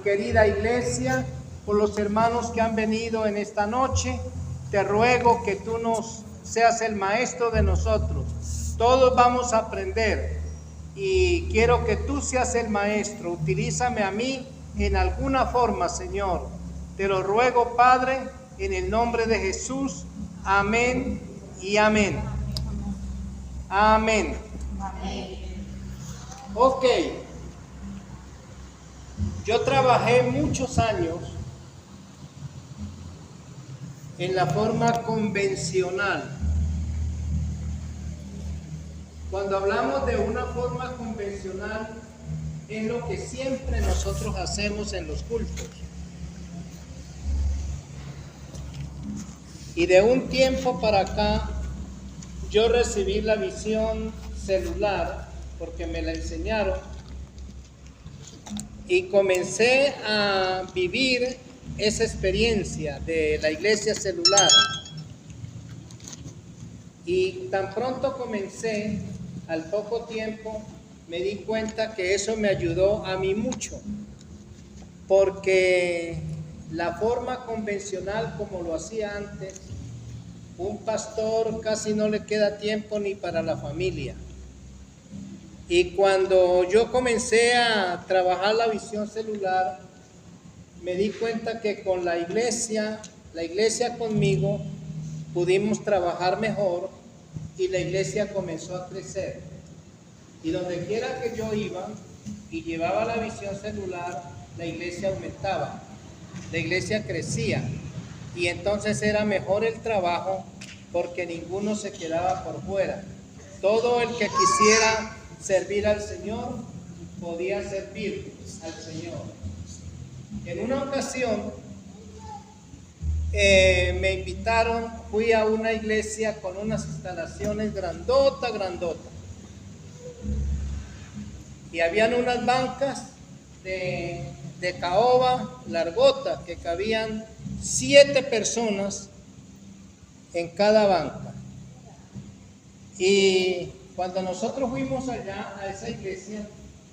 querida iglesia, por los hermanos que han venido en esta noche. Te ruego que tú nos seas el maestro de nosotros. Todos vamos a aprender y quiero que tú seas el maestro. Utilízame a mí en alguna forma, Señor. Te lo ruego, Padre, en el nombre de Jesús. Amén y amén. Amén. Ok. Yo trabajé muchos años en la forma convencional. Cuando hablamos de una forma convencional, es lo que siempre nosotros hacemos en los cultos. Y de un tiempo para acá, yo recibí la visión celular, porque me la enseñaron, y comencé a vivir esa experiencia de la iglesia celular. Y tan pronto comencé, al poco tiempo me di cuenta que eso me ayudó a mí mucho, porque la forma convencional como lo hacía antes, un pastor casi no le queda tiempo ni para la familia. Y cuando yo comencé a trabajar la visión celular, me di cuenta que con la iglesia conmigo, pudimos trabajar mejor y la iglesia comenzó a crecer. Y donde quiera que yo iba y llevaba la visión celular, la iglesia aumentaba, la iglesia crecía. Y entonces era mejor el trabajo porque ninguno se quedaba por fuera. Todo el que quisiera servir al Señor podía servir al Señor. En una ocasión me invitaron, fui a una iglesia con unas instalaciones grandota. Y habían unas bancas de caoba largota que cabían 7 personas en cada banca. Y cuando nosotros fuimos allá a esa iglesia,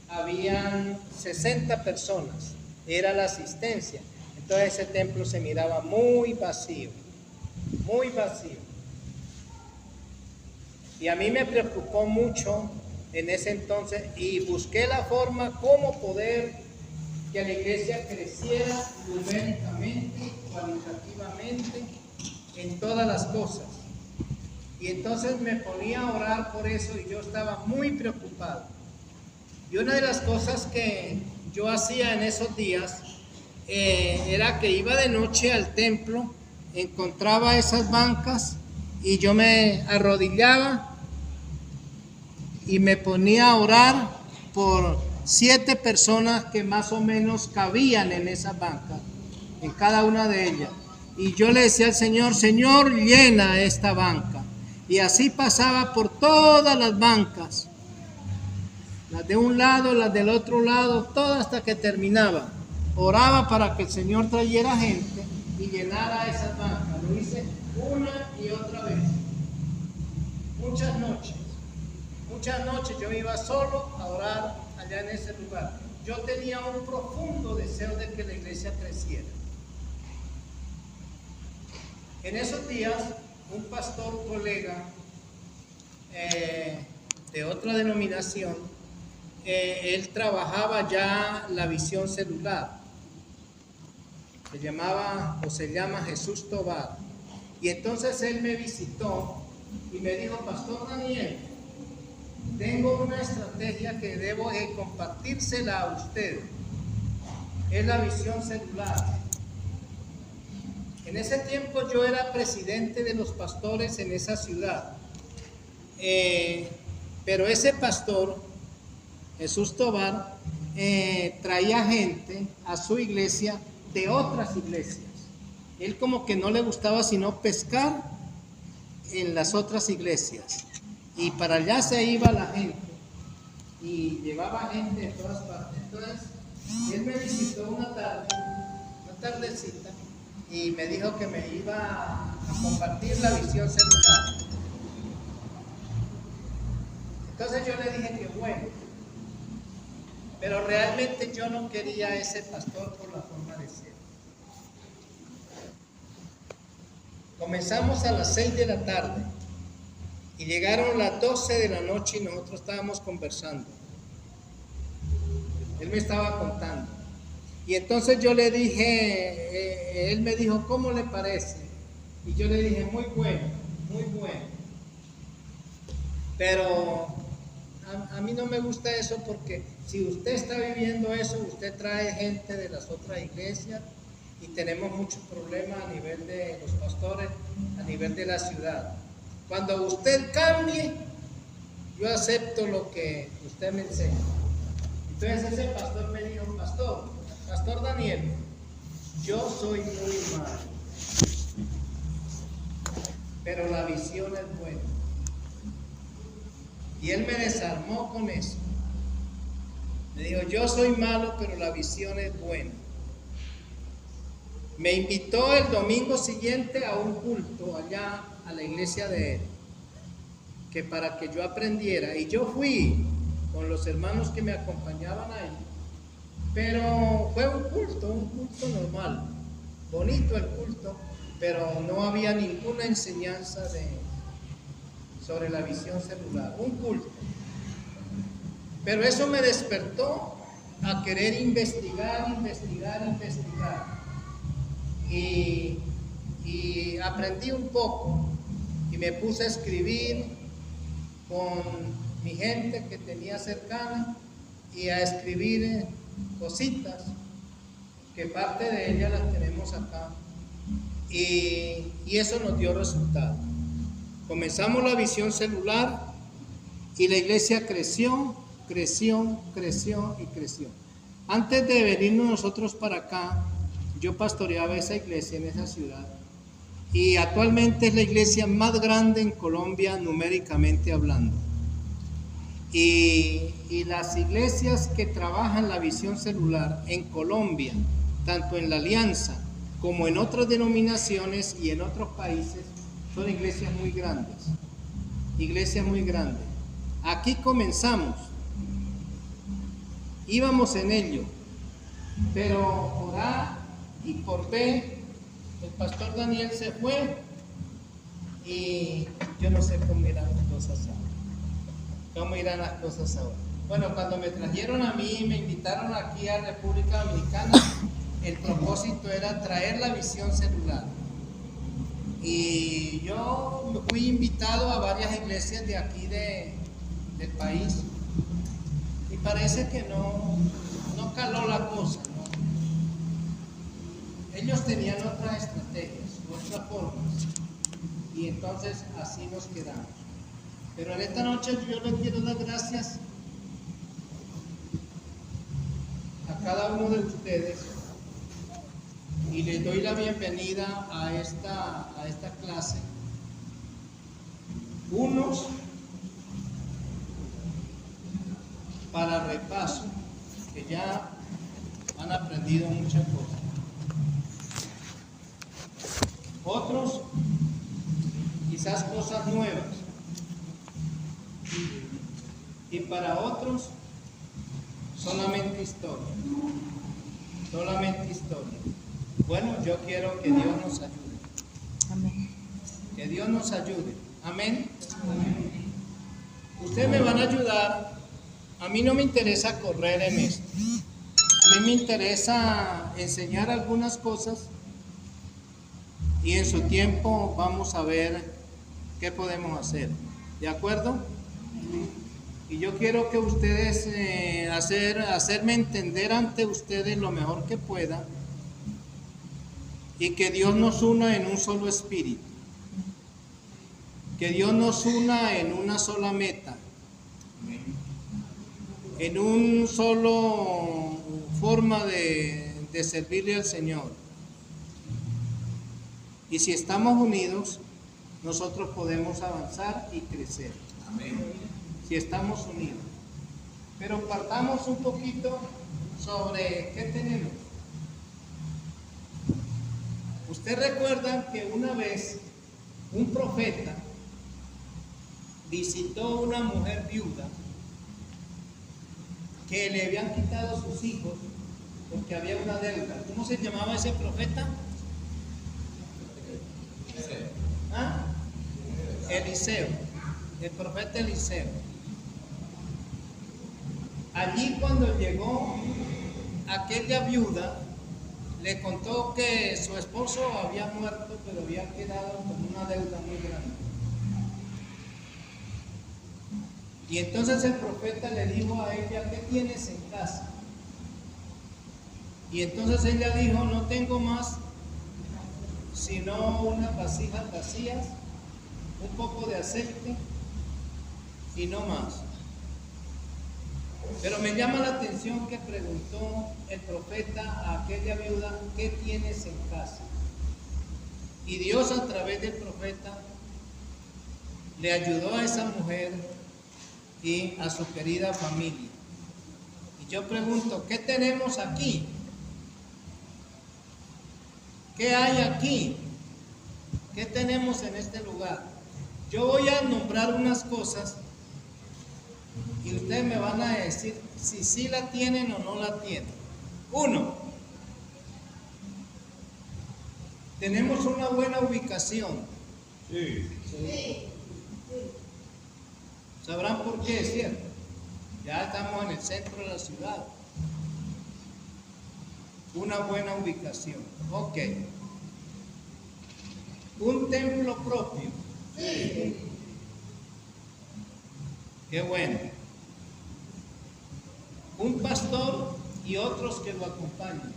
habían 60 personas, era la asistencia. Entonces ese templo se miraba muy vacío. Y a mí me preocupó mucho en ese entonces y busqué la forma cómo poder que la iglesia creciera numéricamente, cualitativamente, en todas las cosas. Y entonces me ponía a orar por eso y yo estaba muy preocupado. Y una de las cosas que yo hacía en esos días era que iba de noche al templo, encontraba esas bancas y yo me arrodillaba y me ponía a orar por 7 personas que más o menos cabían en esas bancas, en cada una de ellas. Y yo le decía al Señor, Señor, llena esta banca. Y así pasaba por todas las bancas, las de un lado, las del otro lado, todas hasta que terminaba. Oraba para que el Señor trayera gente y llenara esas bancas. Lo hice una y otra vez. Muchas noches yo iba solo a orar allá en ese lugar. Yo tenía un profundo deseo de que la iglesia creciera. En esos días, un pastor colega de otra denominación, él trabajaba ya la visión celular. Se llama Jesús Tobar. Y entonces él me visitó y me dijo, Pastor Daniel, tengo una estrategia que debo de compartírsela a usted. Es la visión celular. En ese tiempo yo era presidente de los pastores en esa ciudad. Pero ese pastor, Jesús Tobar, traía gente a su iglesia de otras iglesias. Él como que no le gustaba sino pescar en las otras iglesias. Y para allá se iba la gente. Y llevaba gente de todas partes. Entonces, él me visitó una tardecita, y me dijo que me iba a compartir la visión celular. Entonces yo le dije que bueno, Pero realmente yo no quería a ese pastor por la forma de ser. Comenzamos a las 6 de la tarde y llegaron las 12 de la noche y nosotros estábamos conversando. Él me estaba contando. Y entonces yo le dije, él me dijo, ¿cómo le parece? Y yo le dije, muy bueno, muy bueno. Pero a mí no me gusta eso, porque si usted está viviendo eso, usted trae gente de las otras iglesias y tenemos muchos problemas a nivel de los pastores, a nivel de la ciudad. Cuando usted cambie, yo acepto lo que usted me enseña. Entonces ese pastor me dijo, Pastor Daniel, yo soy muy malo, pero la visión es buena. Y él me desarmó con eso. Me dijo, yo soy malo, pero la visión es buena. Me invitó el domingo siguiente a un culto allá a la iglesia de él, que para que yo aprendiera. Y yo fui con los hermanos que me acompañaban ahí. Pero fue un culto normal, bonito el culto, pero no había ninguna enseñanza sobre la visión celular, un culto. Pero eso me despertó a querer investigar. Y aprendí un poco y me puse a escribir con mi gente que tenía cercana y a escribir cositas, que parte de ellas las tenemos acá, y eso nos dio resultado. Comenzamos la visión celular y la iglesia creció. Antes de venirnos nosotros para acá, yo pastoreaba esa iglesia en esa ciudad, y actualmente es la iglesia más grande en Colombia numéricamente hablando. Y las iglesias que trabajan la visión celular en Colombia, tanto en la Alianza como en otras denominaciones y en otros países, son iglesias muy grandes. Aquí comenzamos, íbamos en ello, pero por A y por B, el pastor Daniel se fue y yo no sé cómo irán las cosas ahora. Bueno, cuando me trajeron a mí, me invitaron aquí a República Dominicana, el propósito era traer la visión celular. Y yo fui invitado a varias iglesias de aquí del país, y parece que no caló la cosa, ¿no? Ellos tenían otras estrategias, otras formas, y entonces así nos quedamos. Pero en esta noche yo les quiero dar gracias a cada uno de ustedes y les doy la bienvenida a esta clase. Unos para repaso, que ya han aprendido muchas cosas. Otros quizás cosas nuevas. Y para otros solamente historia. Bueno, yo quiero que Dios nos ayude. Amén. Que Dios nos ayude. Amén. Amén. Ustedes me van a ayudar. A mí no me interesa correr en esto. A mí me interesa enseñar algunas cosas y en su tiempo vamos a ver qué podemos hacer. ¿De acuerdo? Y yo quiero que ustedes hacerme entender ante ustedes lo mejor que pueda, y que Dios nos una en un solo espíritu, que Dios nos una en una sola meta, en un solo forma de servirle al Señor. Y si estamos unidos, nosotros podemos avanzar y crecer. Amén. Si estamos unidos. Pero partamos un poquito sobre qué tenemos. Usted recuerda que una vez un profeta visitó una mujer viuda que le habían quitado sus hijos porque había una deuda. ¿Cómo se llamaba ese profeta? ¿Ah? Eliseo, el profeta Eliseo. Allí cuando llegó aquella viuda, le contó que su esposo había muerto, pero había quedado con una deuda muy grande. Y entonces el profeta le dijo a ella: ¿qué tienes en casa? Y entonces ella dijo: no tengo más sino unas vasijas vacías, un poco de aceite y no más. Pero me llama la atención que preguntó el profeta a aquella viuda: ¿qué tienes en casa? Y Dios, a través del profeta, le ayudó a esa mujer y a su querida familia. Y yo pregunto: ¿qué tenemos aquí? ¿Qué hay aquí? ¿Qué tenemos en este lugar? Yo voy a nombrar unas cosas y ustedes me van a decir si sí la tienen o no la tienen. 1. Tenemos una buena ubicación. Sí. ¿Sabrán por qué? Es cierto. Ya estamos en el centro de la ciudad. Una buena ubicación. Ok. Un templo propio. Sí. Qué bueno. Un pastor y otros que lo acompañan.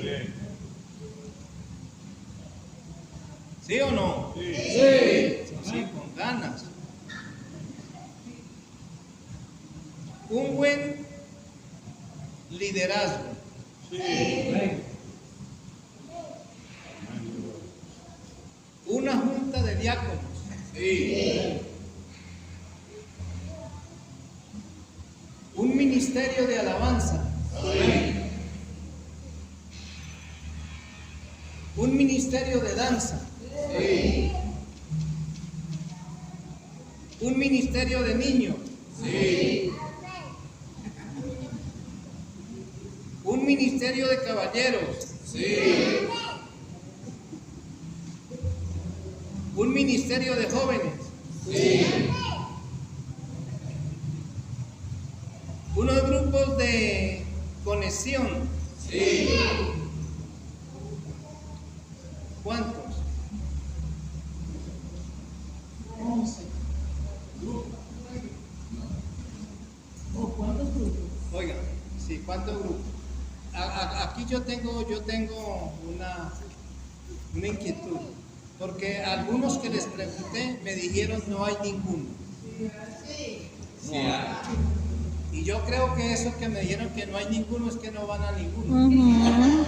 Bien. ¿Sí o no? Sí. Sí, con ganas. Un buen liderazgo. Sí. Una junta de diáconos. Sí. Un ministerio de alabanza. Sí. Un ministerio de danza. Sí. Un ministerio de niños. Sí. Un ministerio de caballeros. Sí. Un ministerio de jóvenes. Sí. Unos grupos de conexión. Sí. ¿Cuántos? 11. ¿O cuántos grupos? Oigan, sí, ¿cuántos grupos? Aquí yo tengo una inquietud, porque algunos que les pregunté me dijeron no hay ninguno. Sí. Y yo creo que eso que me dijeron que no hay ninguno es que no van a ninguno.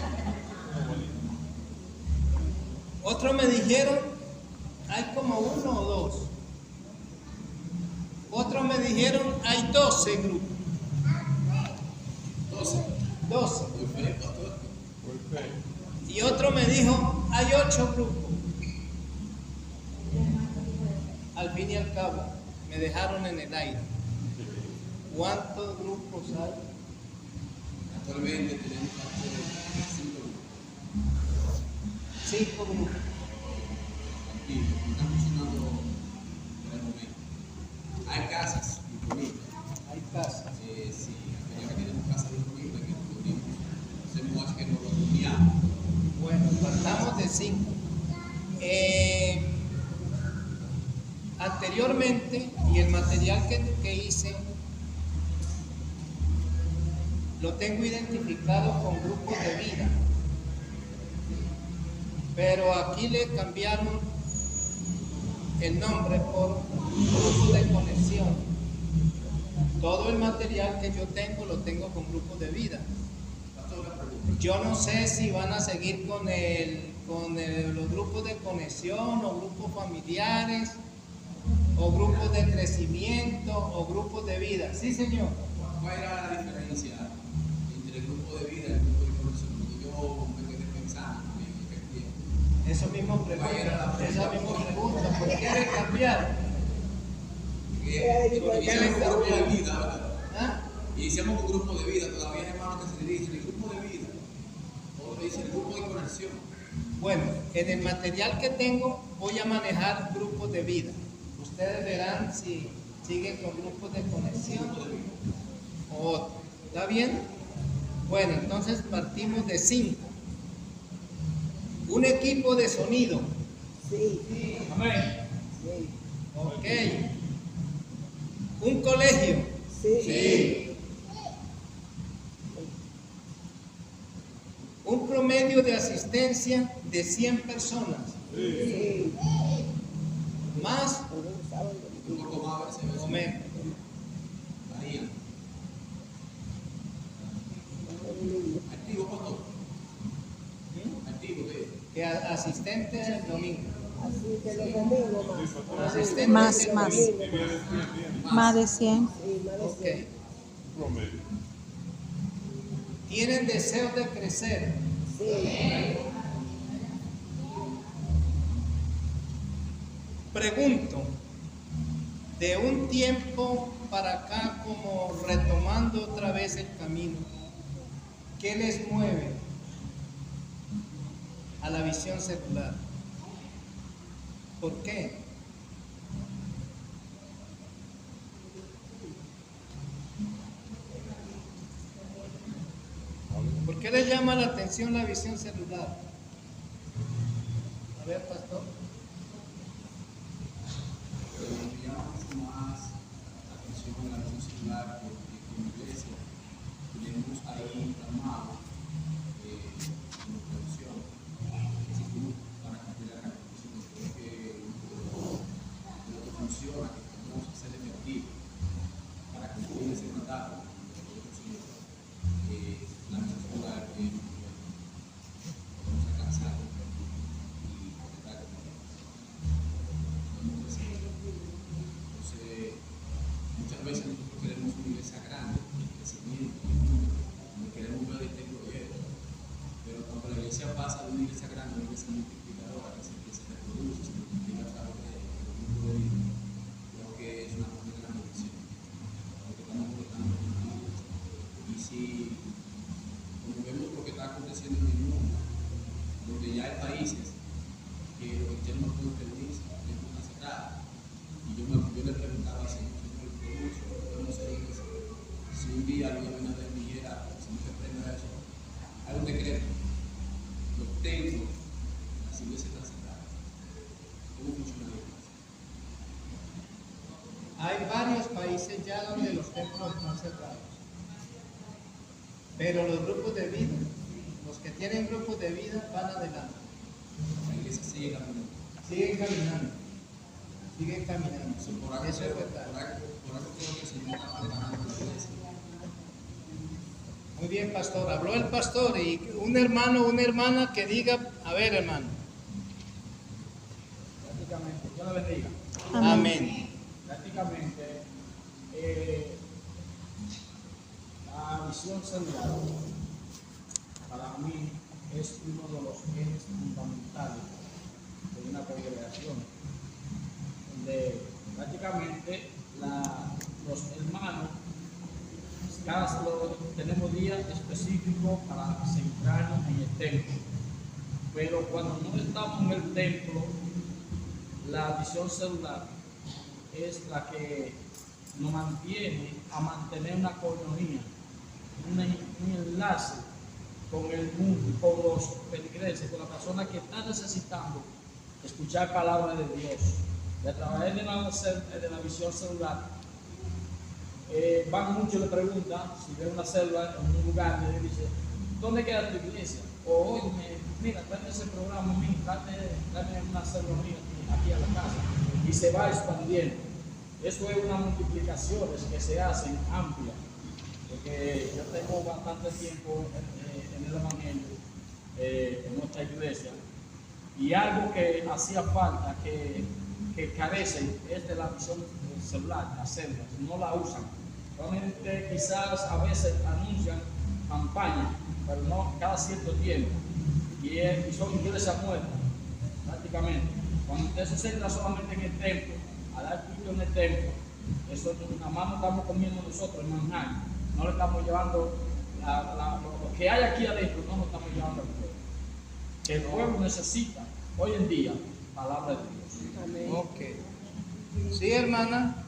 Otros me dijeron hay como 1 o 2. Otros me dijeron hay 12 grupos. 12. Y otro me dijo hay 8 grupos. Al fin y al cabo me dejaron en el aire. ¿Cuántos grupos hay? Actualmente tenemos 5 grupos. 5 grupos. Aquí están funcionando por el momento. Hay casas disponibles. Hay casas. Sí, ya que tenemos casas disponibles que nos reunimos. Hacemos que nos reuníamos. Bueno, partamos de 5. Anteriormente, y el material que hice, lo tengo identificado con grupos de vida. Pero aquí le cambiaron el nombre por grupos de conexión. Todo el material que yo tengo lo tengo con grupos de vida. Yo no sé si van a seguir con los grupos de conexión o grupos familiares o grupos de crecimiento o grupos de vida. Sí, señor. ¿Cuál era la diferencia entre el grupo de vida y el grupo de conexión? Porque yo me quedé pensando en Eso mismo pregunta. Esa misma pregunta. ¿Por qué le cambiaron? que yo ¿Qué le grupo de cambiaron? vida, ¿verdad? ¿Ah? Y decíamos un grupo de vida, todavía hay hermanos que se dirigen, el grupo de vida, o dice el grupo de conexión. Bueno, en el material que tengo voy a manejar grupos de vida. Ustedes verán si siguen con grupos de conexión o otro. ¿Está bien? Bueno, entonces partimos de 5. Un equipo de sonido. Sí. Amén. Sí. Ok. Un colegio. Sí. Un promedio de asistencia de 100 personas. Sí. Más Un poco más, a veces o menos. varía. Activo, pastor. Activo, ¿qué? Que asistentes el domingo. Así que los domingos más. Asistentes Más, el más. domingo. Más de 100. Sí, más de Ok. 100. Tienen deseo de crecer. Sí. Pregunto, de un tiempo para acá, como retomando otra vez el camino, ¿qué les mueve a la visión secular? ¿Por qué? ¿Por qué les llama la atención la visión celular? A ver, pastor. Me llama mucho más la atención la visión celular porque como iglesia tenemos ahí plasmado en nuestra visión que si tú para cumplir la condición que lo que funciona, que podemos hacer efectivo para cumplir ese mandato, la visión celular podemos alcanzar y conectar con Dios. Entonces, muchas veces nosotros queremos una iglesia grande, crecimiento, no queremos ver el templo lleno, pero cuando la iglesia pasa de una iglesia grande a una iglesia multiplicadora, que se reproduce, se multiplica a través del mundo de vida, creo que es una gran bendición, porque estamos conectando con la iglesia. Y si, como vemos lo que está aconteciendo en el mundo, donde ya hay países que los cristianos no pueden reunirse, que están cerrados. Y yo le preguntaba al Señor, ¿cómo podemos ser iglesia? Si un día Luis Abinader viniera, si no se prenda eso, hay un decreto, los templos, las iglesias están cerradas. ¿Cómo funciona la iglesia? Hay varios países ya donde los templos están cerrados. Pero los grupos de vida, los que tienen grupos de vida van adelante. La iglesia sigue caminando. Siguen caminando. Siguen caminando. Por algo Eso es verdad. creo que el Señor está preparando la iglesia. Muy bien, pastor. Habló el pastor y un hermano o una hermana que diga, a ver, hermano. Prácticamente, Dios le bendiga. Amén. Prácticamente, la visión celular para mí es uno de los ejes fundamentales de una congregación, donde prácticamente los hermanos tenemos días específicos para centrarnos en el templo, pero cuando no estamos en el templo, la visión celular es la que nos mantiene a mantener una coinonía, un enlace con el mundo, con los feligreses, con las personas que están necesitando escuchar palabras de Dios. Y a través de la visión celular, van muchos y le preguntan, si ven una célula en un lugar, le dicen, ¿dónde queda tu iglesia? O, oye, mira, tráete ese programa mío, tráete una célula mía aquí a la casa. Y se va expandiendo. Eso es una multiplicación que se hacen amplia, porque yo tengo bastante tiempo en el Evangelio, en nuestra iglesia, y algo que hacía falta, que carecen, es de la visión celular, las células, no la usan. Solamente quizás a veces anuncian campañas, pero no cada cierto tiempo, y son iglesias muertas, prácticamente. Cuando usted se centra solamente en el templo, a dar culto en el templo, eso nada más no estamos comiendo nosotros en manjar, no le estamos llevando lo que hay aquí adentro, no lo estamos llevando al pueblo. Que el pueblo necesita hoy en día palabra de Dios. Amén. Ok. Sí, hermana.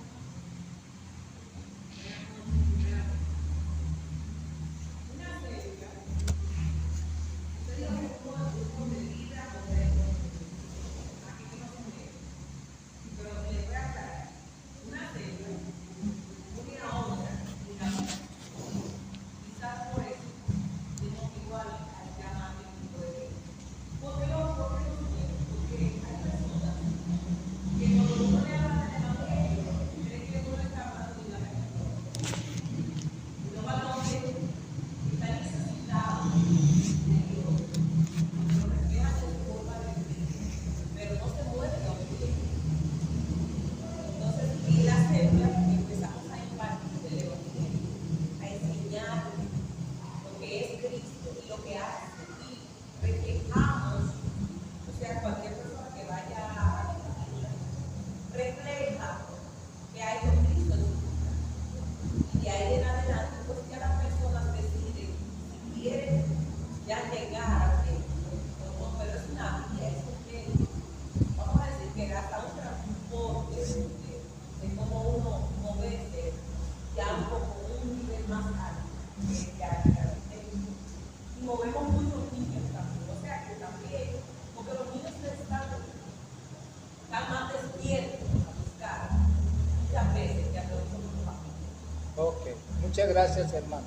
Ok, muchas gracias, hermano.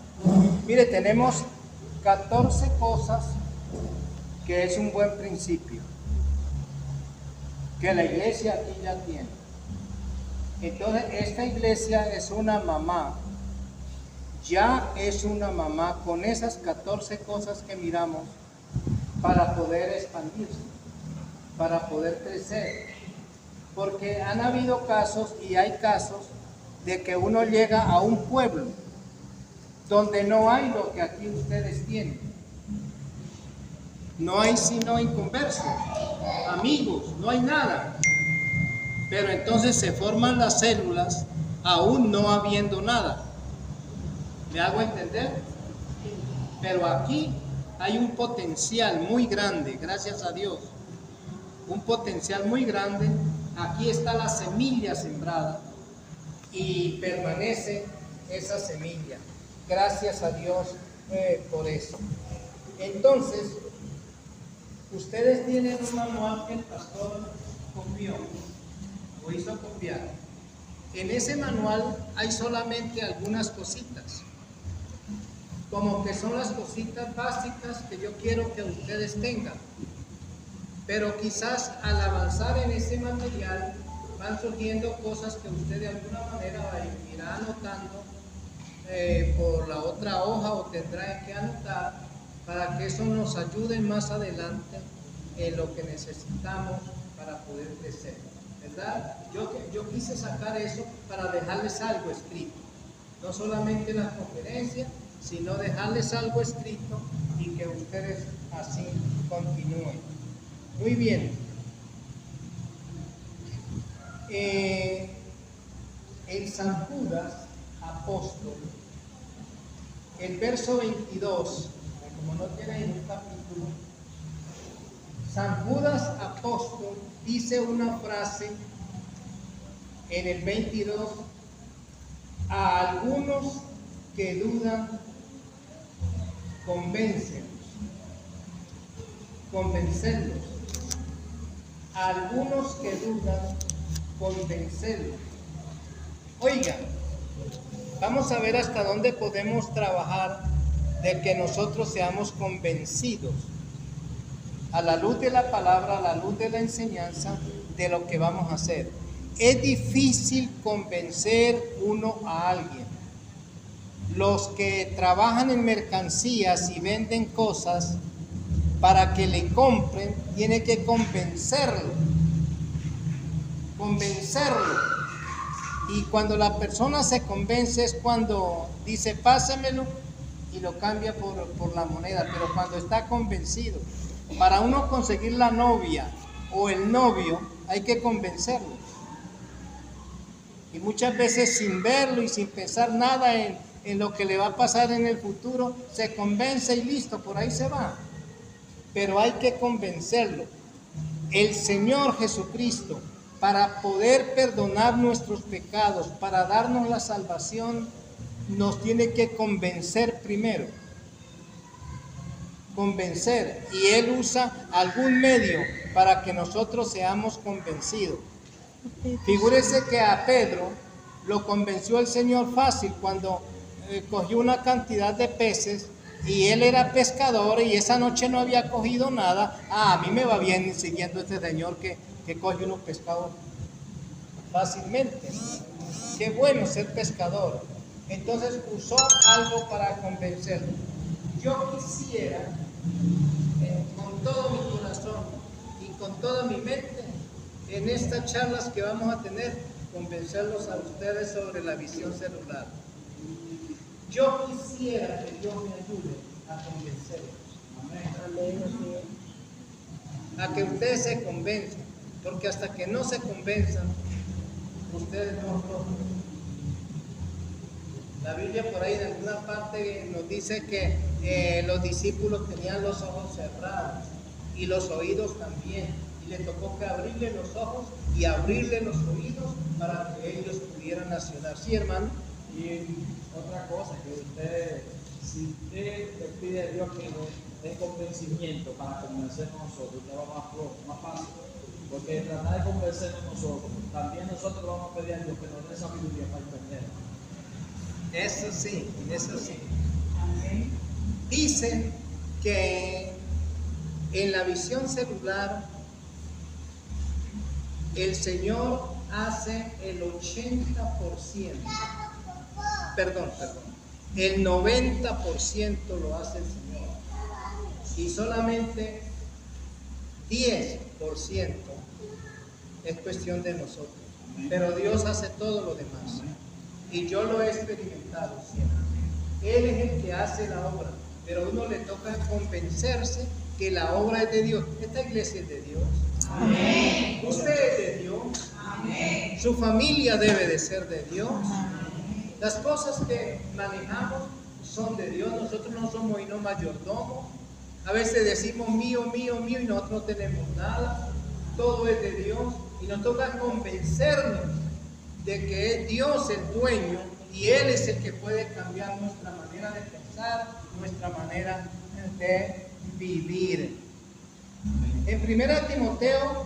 Mire, tenemos 14 cosas que es un buen principio, que la iglesia aquí ya tiene. Entonces, esta iglesia es una mamá, ya es una mamá con esas 14 cosas que miramos para poder expandirse, para poder crecer. Porque han habido casos y hay casos de que uno llega a un pueblo donde no hay lo que aquí ustedes tienen. No hay sino inconversos, amigos, no hay nada. Pero entonces se forman las células aún no habiendo nada. ¿Me hago entender? Pero aquí hay un potencial muy grande, gracias a Dios. Un potencial muy grande. Aquí está la semilla sembrada y permanece esa semilla. Gracias a Dios por eso. Entonces, ustedes tienen un manual que el pastor copió o hizo copiar. En ese manual hay solamente algunas cositas, como que son las cositas básicas que yo quiero que ustedes tengan. Pero quizás al avanzar en ese material van surgiendo cosas que usted de alguna manera irá anotando por la otra hoja o tendrá que anotar para que eso nos ayude más adelante en lo que necesitamos para poder crecer, ¿verdad? Yo quise sacar eso para dejarles algo escrito, no solamente la conferencia, sino dejarles algo escrito y que ustedes así continúen. Muy bien. El San Judas apóstol, el verso 22, como no tiene en un capítulo, San Judas apóstol dice una frase en el 22: a algunos que dudan, convencerlos. A algunos que dudan, convencerlos. Oigan, vamos a ver hasta dónde podemos trabajar de que nosotros seamos convencidos a la luz de la palabra, a la luz de la enseñanza de lo que vamos a hacer. Es difícil convencer uno a alguien. Los que trabajan en mercancías y venden cosas para que le compren, tiene que convencerlo. Y cuando la persona se convence es cuando dice pásamelo y lo cambia por la moneda, pero cuando está convencido. Para uno conseguir la novia o el novio hay que convencerlo. Y muchas veces sin verlo y sin pensar nada en lo que le va a pasar en el futuro, se convence y listo, por ahí se va. Pero hay que convencerlo. El Señor Jesucristo, para poder perdonar nuestros pecados, para darnos la salvación, nos tiene que convencer primero. Convencer. Y Él usa algún medio para que nosotros seamos convencidos. Figúrese que a Pedro lo convenció el Señor fácil cuando cogió una cantidad de peces y él era pescador y esa noche no había cogido nada. A mí me va bien siguiendo este señor que coge unos pescados fácilmente. Qué bueno ser pescador. Entonces usó algo para convencerlo. Yo quisiera, con todo mi corazón y con toda mi mente, en estas charlas que vamos a tener, convencerlos a ustedes sobre la visión celular. Yo quisiera que Dios me ayude a convencerlos. Amén, así es. A que ustedes se convenzan, porque hasta que no se convenzan, ustedes no logran. La Biblia por ahí en alguna parte nos dice que los discípulos tenían los ojos cerrados y los oídos también, y le tocó que abrirle los ojos y abrirle los oídos para que ellos pudieran accionar. ¿Sí, hermano? Y otra cosa, que usted, si usted le pide a Dios que nos dé convencimiento para convencernos nosotros, usted va más flojo, más fácil. Porque tratar de convencernos nosotros, también nosotros vamos a pedir a Dios que nos dé sabiduría para entender. Eso sí, eso sí. Dice que en la visión celular el Señor hace el 80%, el 90% lo hace el Señor y solamente 10% es cuestión de nosotros, pero Dios hace todo lo demás y yo lo he experimentado siempre. Él es el que hace la obra, pero a uno le toca convencerse que la obra es de Dios. Esta iglesia es de Dios. Amén. Usted es de Dios. Amén. Su familia debe de ser de Dios. Las cosas que manejamos son de Dios. Nosotros no somos y no mayordomos. A veces decimos mío, mío, mío y nosotros no tenemos nada. Todo es de Dios y nos toca convencernos de que es Dios el dueño y Él es el que puede cambiar nuestra manera de pensar, nuestra manera de vivir. En 1 Timoteo,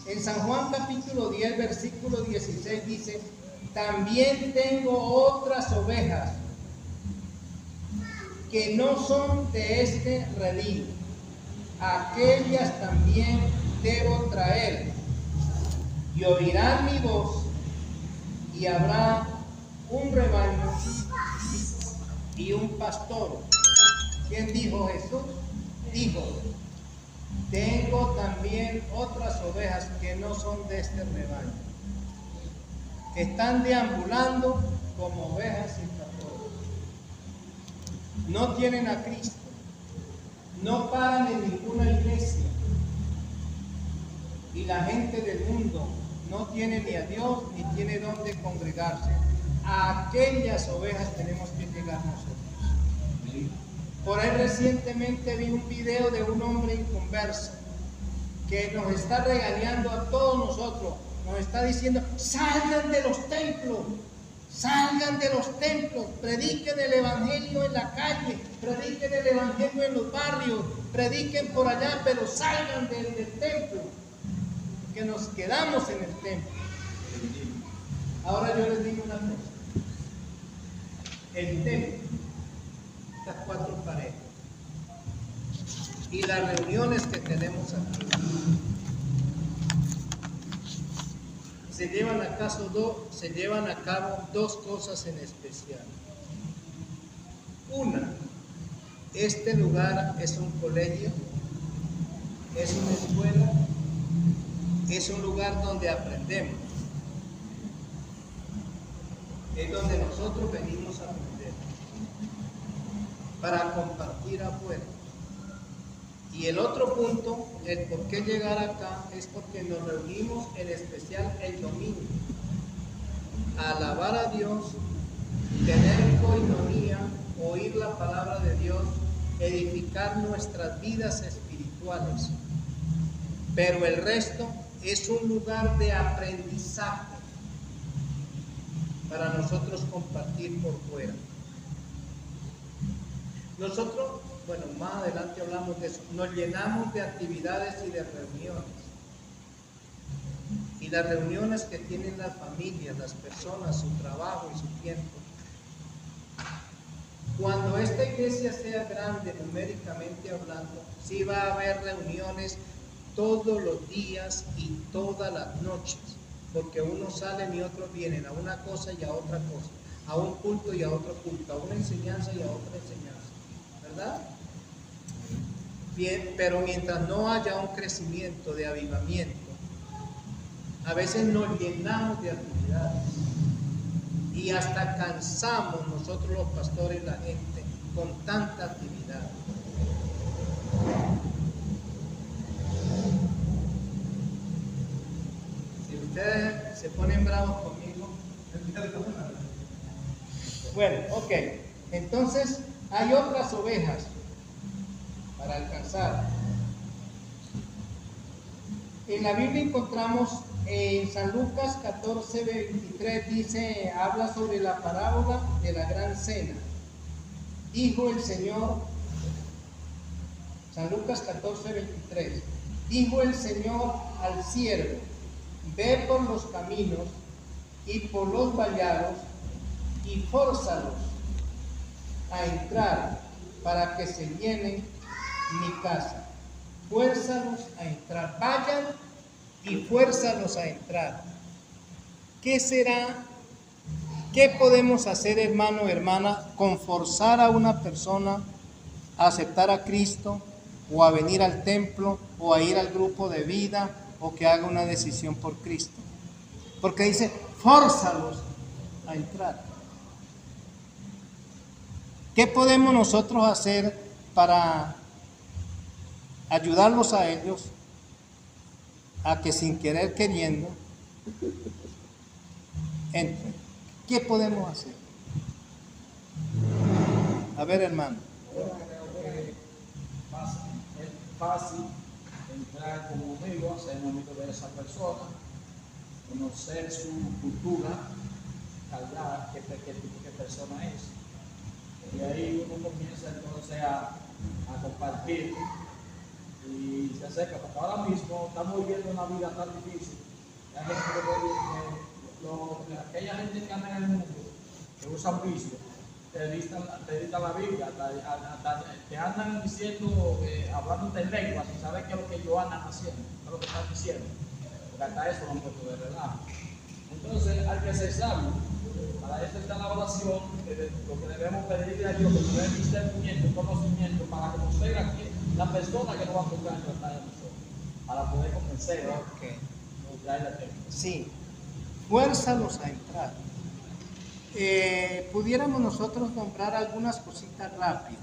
en San Juan capítulo 10, versículo 16 dice: también tengo otras ovejas que no son de este redil, aquellas también debo traer, y oirán mi voz, y habrá un rebaño y un pastor. ¿Quién dijo Jesús? Dijo: tengo también otras ovejas que no son de este rebaño, que están deambulando como ovejas sin pastor. No tienen a Cristo, no paran en ninguna iglesia, y la gente del mundo no tiene ni a Dios ni tiene dónde congregarse. A aquellas ovejas tenemos que llegar nosotros. Por ahí recientemente vi un video de un hombre inconverso que nos está regañando a todos nosotros, nos está diciendo: salgan de los templos, salgan de los templos, prediquen el evangelio en la calle, prediquen el evangelio en los barrios, prediquen por allá, pero salgan del templo, que nos quedamos en el templo. Ahora yo les digo una cosa: el templo, estas 4 paredes y las reuniones que tenemos aquí, se llevan a cabo 2 cosas en especial. Una, este lugar es un colegio, es una escuela, es un lugar donde aprendemos, es donde nosotros venimos a aprender para compartir afuera. Y el otro punto, el por qué llegar acá, es porque nos reunimos en especial el domingo a alabar a Dios, tener coinonía, oír la palabra de Dios, edificar nuestras vidas espirituales. Pero el resto es un lugar de aprendizaje para nosotros compartir por fuera. Nosotros, bueno, más adelante hablamos de eso, nos llenamos de actividades y de reuniones. Y las reuniones que tienen las familias, las personas, su trabajo y su tiempo. Cuando esta iglesia sea grande numéricamente hablando, sí va a haber reuniones todos los días y todas las noches, porque unos salen y otros vienen a una cosa y a otra cosa, a un culto y a otro culto, a una enseñanza y a otra enseñanza, ¿verdad? Bien, pero mientras no haya un crecimiento de avivamiento, a veces nos llenamos de actividades y hasta cansamos nosotros los pastores, la gente, con tanta actividad. Si ustedes se ponen bravos conmigo, bueno, ok, entonces hay otras ovejas para alcanzar. En la Biblia encontramos en San Lucas 14:23 dice, habla sobre la parábola de la gran cena. Dijo el Señor, San Lucas 14:23, dijo el Señor al siervo, ve por los caminos y por los vallados y fórzalos a entrar para que se llenen mi casa. Fuérzalos a entrar, vayan y fuérzalos a entrar. ¿Qué será? ¿Qué podemos hacer, hermano, hermana, con forzar a una persona a aceptar a Cristo o a venir al templo o a ir al grupo de vida o que haga una decisión por Cristo? Porque dice, fórzalos a entrar. ¿Qué podemos nosotros hacer para ayudarlos a ellos a que sin querer queriendo entren? ¿Qué podemos hacer? A ver, hermano. Yo creo que es fácil entrar como amigo, ser amigo de esa persona, conocer su cultura, callar qué tipo de persona es. Y ahí uno comienza entonces a compartir y se acerca, porque ahora mismo estamos viviendo una vida tan difícil. Aquella gente que anda en el mundo, que usan vicio, te dictan la Biblia, te andan diciendo, hablando en lengua, sin saber qué es lo que ellos andan haciendo, qué es lo que están diciendo, porque hasta eso lo han puesto de relajo. Entonces hay que ser sabio. Para eso está la oración, lo que debemos pedirle a Dios, que nos dé discernimiento, conocimiento, para conocer a la persona que nos va a tocar tratar a nosotros, para poder convencer, Okay. traerle a tiempo. Sí, fuérzalos a entrar. Pudiéramos nosotros comprar algunas cositas rápidas.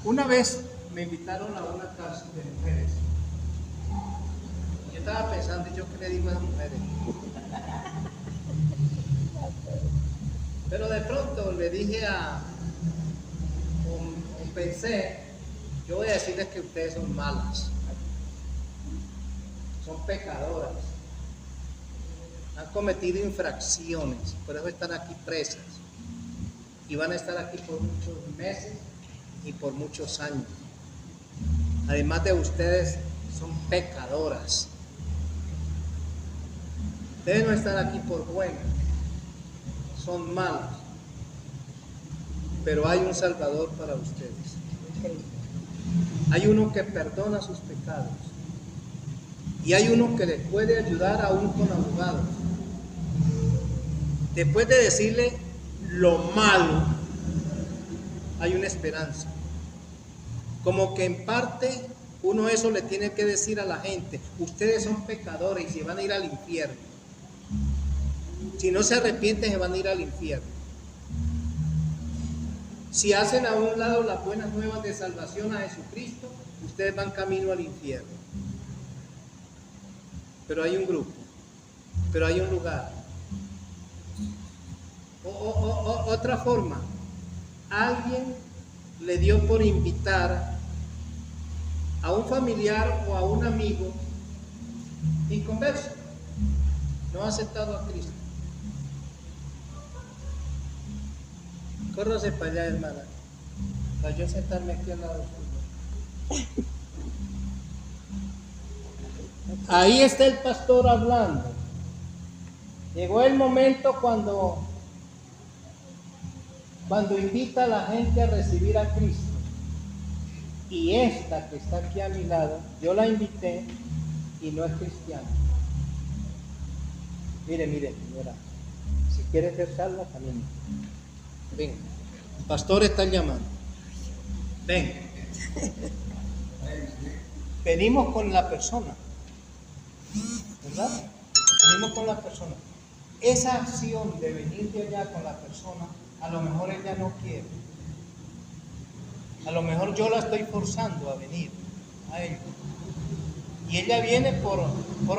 Una vez me invitaron a una casa de mujeres. Yo estaba pensando, ¿yo qué le digo a las mujeres? Pero de pronto le dije pensé, yo voy a decirles que ustedes son malas, son pecadoras, han cometido infracciones, por eso están aquí presas y van a estar aquí por muchos meses y por muchos años. Además de ustedes, son pecadoras. Ustedes no están aquí por buenas, son malas, pero hay un Salvador para ustedes. Hay uno que perdona sus pecados y hay uno que les puede ayudar aún con abogados. Después de decirle lo malo, hay una esperanza. Como que en parte uno eso le tiene que decir a la gente: ustedes son pecadores y se van a ir al infierno. Si no se arrepienten, se van a ir al infierno. Si hacen a un lado las buenas nuevas de salvación a Jesucristo, ustedes van camino al infierno. Pero hay un grupo, pero hay un lugar. Otra forma, alguien le dio por invitar a un familiar o a un amigo inconverso, no ha aceptado a Cristo. Córrase para allá, hermana, para yo sentarme aquí al lado suyo. Ahí está el pastor hablando. Llegó el momento cuando invita a la gente a recibir a Cristo. Y esta que está aquí a mi lado, yo la invité y no es cristiana. Mire, señora, si quiere ser salva, camine. Ven, el pastor está llamando. Ven. Venimos con la persona, ¿verdad? Venimos con la persona. Esa acción de venir de allá con la persona, a lo mejor ella no quiere. A lo mejor yo la estoy forzando a venir a ella. Y ella viene por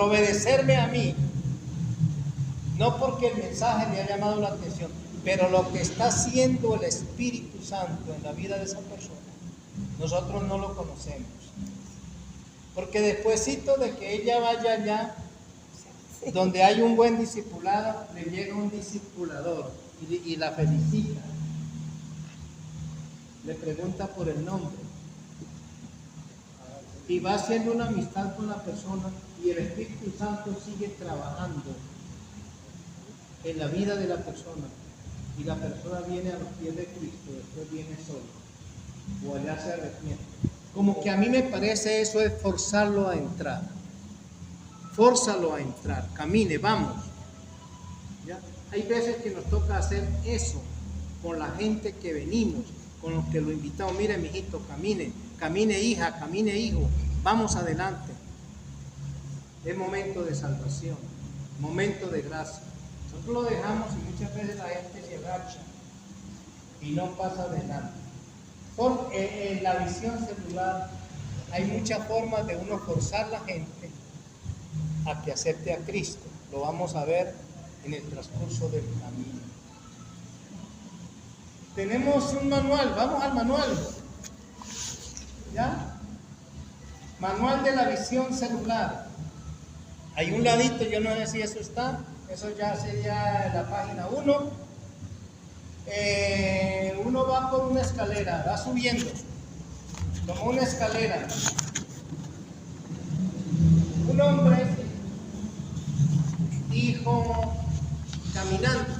obedecerme a mí. No porque el mensaje le ha llamado la atención, pero lo que está haciendo el Espíritu Santo en la vida de esa persona, nosotros no lo conocemos. Porque despuésito de que ella vaya allá, donde hay un buen discipulado, le llega un discipulador y la felicita. Le pregunta por el nombre. Y va haciendo una amistad con la persona y el Espíritu Santo sigue trabajando en la vida de la persona. Y la persona viene a los pies de Cristo, después viene solo. O allá se arrepiente. Como que a mí me parece eso es forzarlo a entrar. Fórzalo a entrar, camine, vamos. ¿Ya? Hay veces que nos toca hacer eso con la gente que venimos, con los que lo invitamos. Mire, mijito, camine hija, camine hijo, vamos adelante. Es momento de salvación, momento de gracia. Nosotros lo dejamos y muchas veces la gente se agacha y no pasa adelante. En la visión celular hay muchas formas de uno forzar a la gente a que acepte a Cristo. Lo vamos a ver en el transcurso del camino. Tenemos un manual, vamos al manual. ¿Ya? Manual de la visión celular. Hay un ladito, yo no sé si eso está, eso ya sería la página 1. Uno va por una escalera, va subiendo, como una escalera. Un hombre dijo, caminando,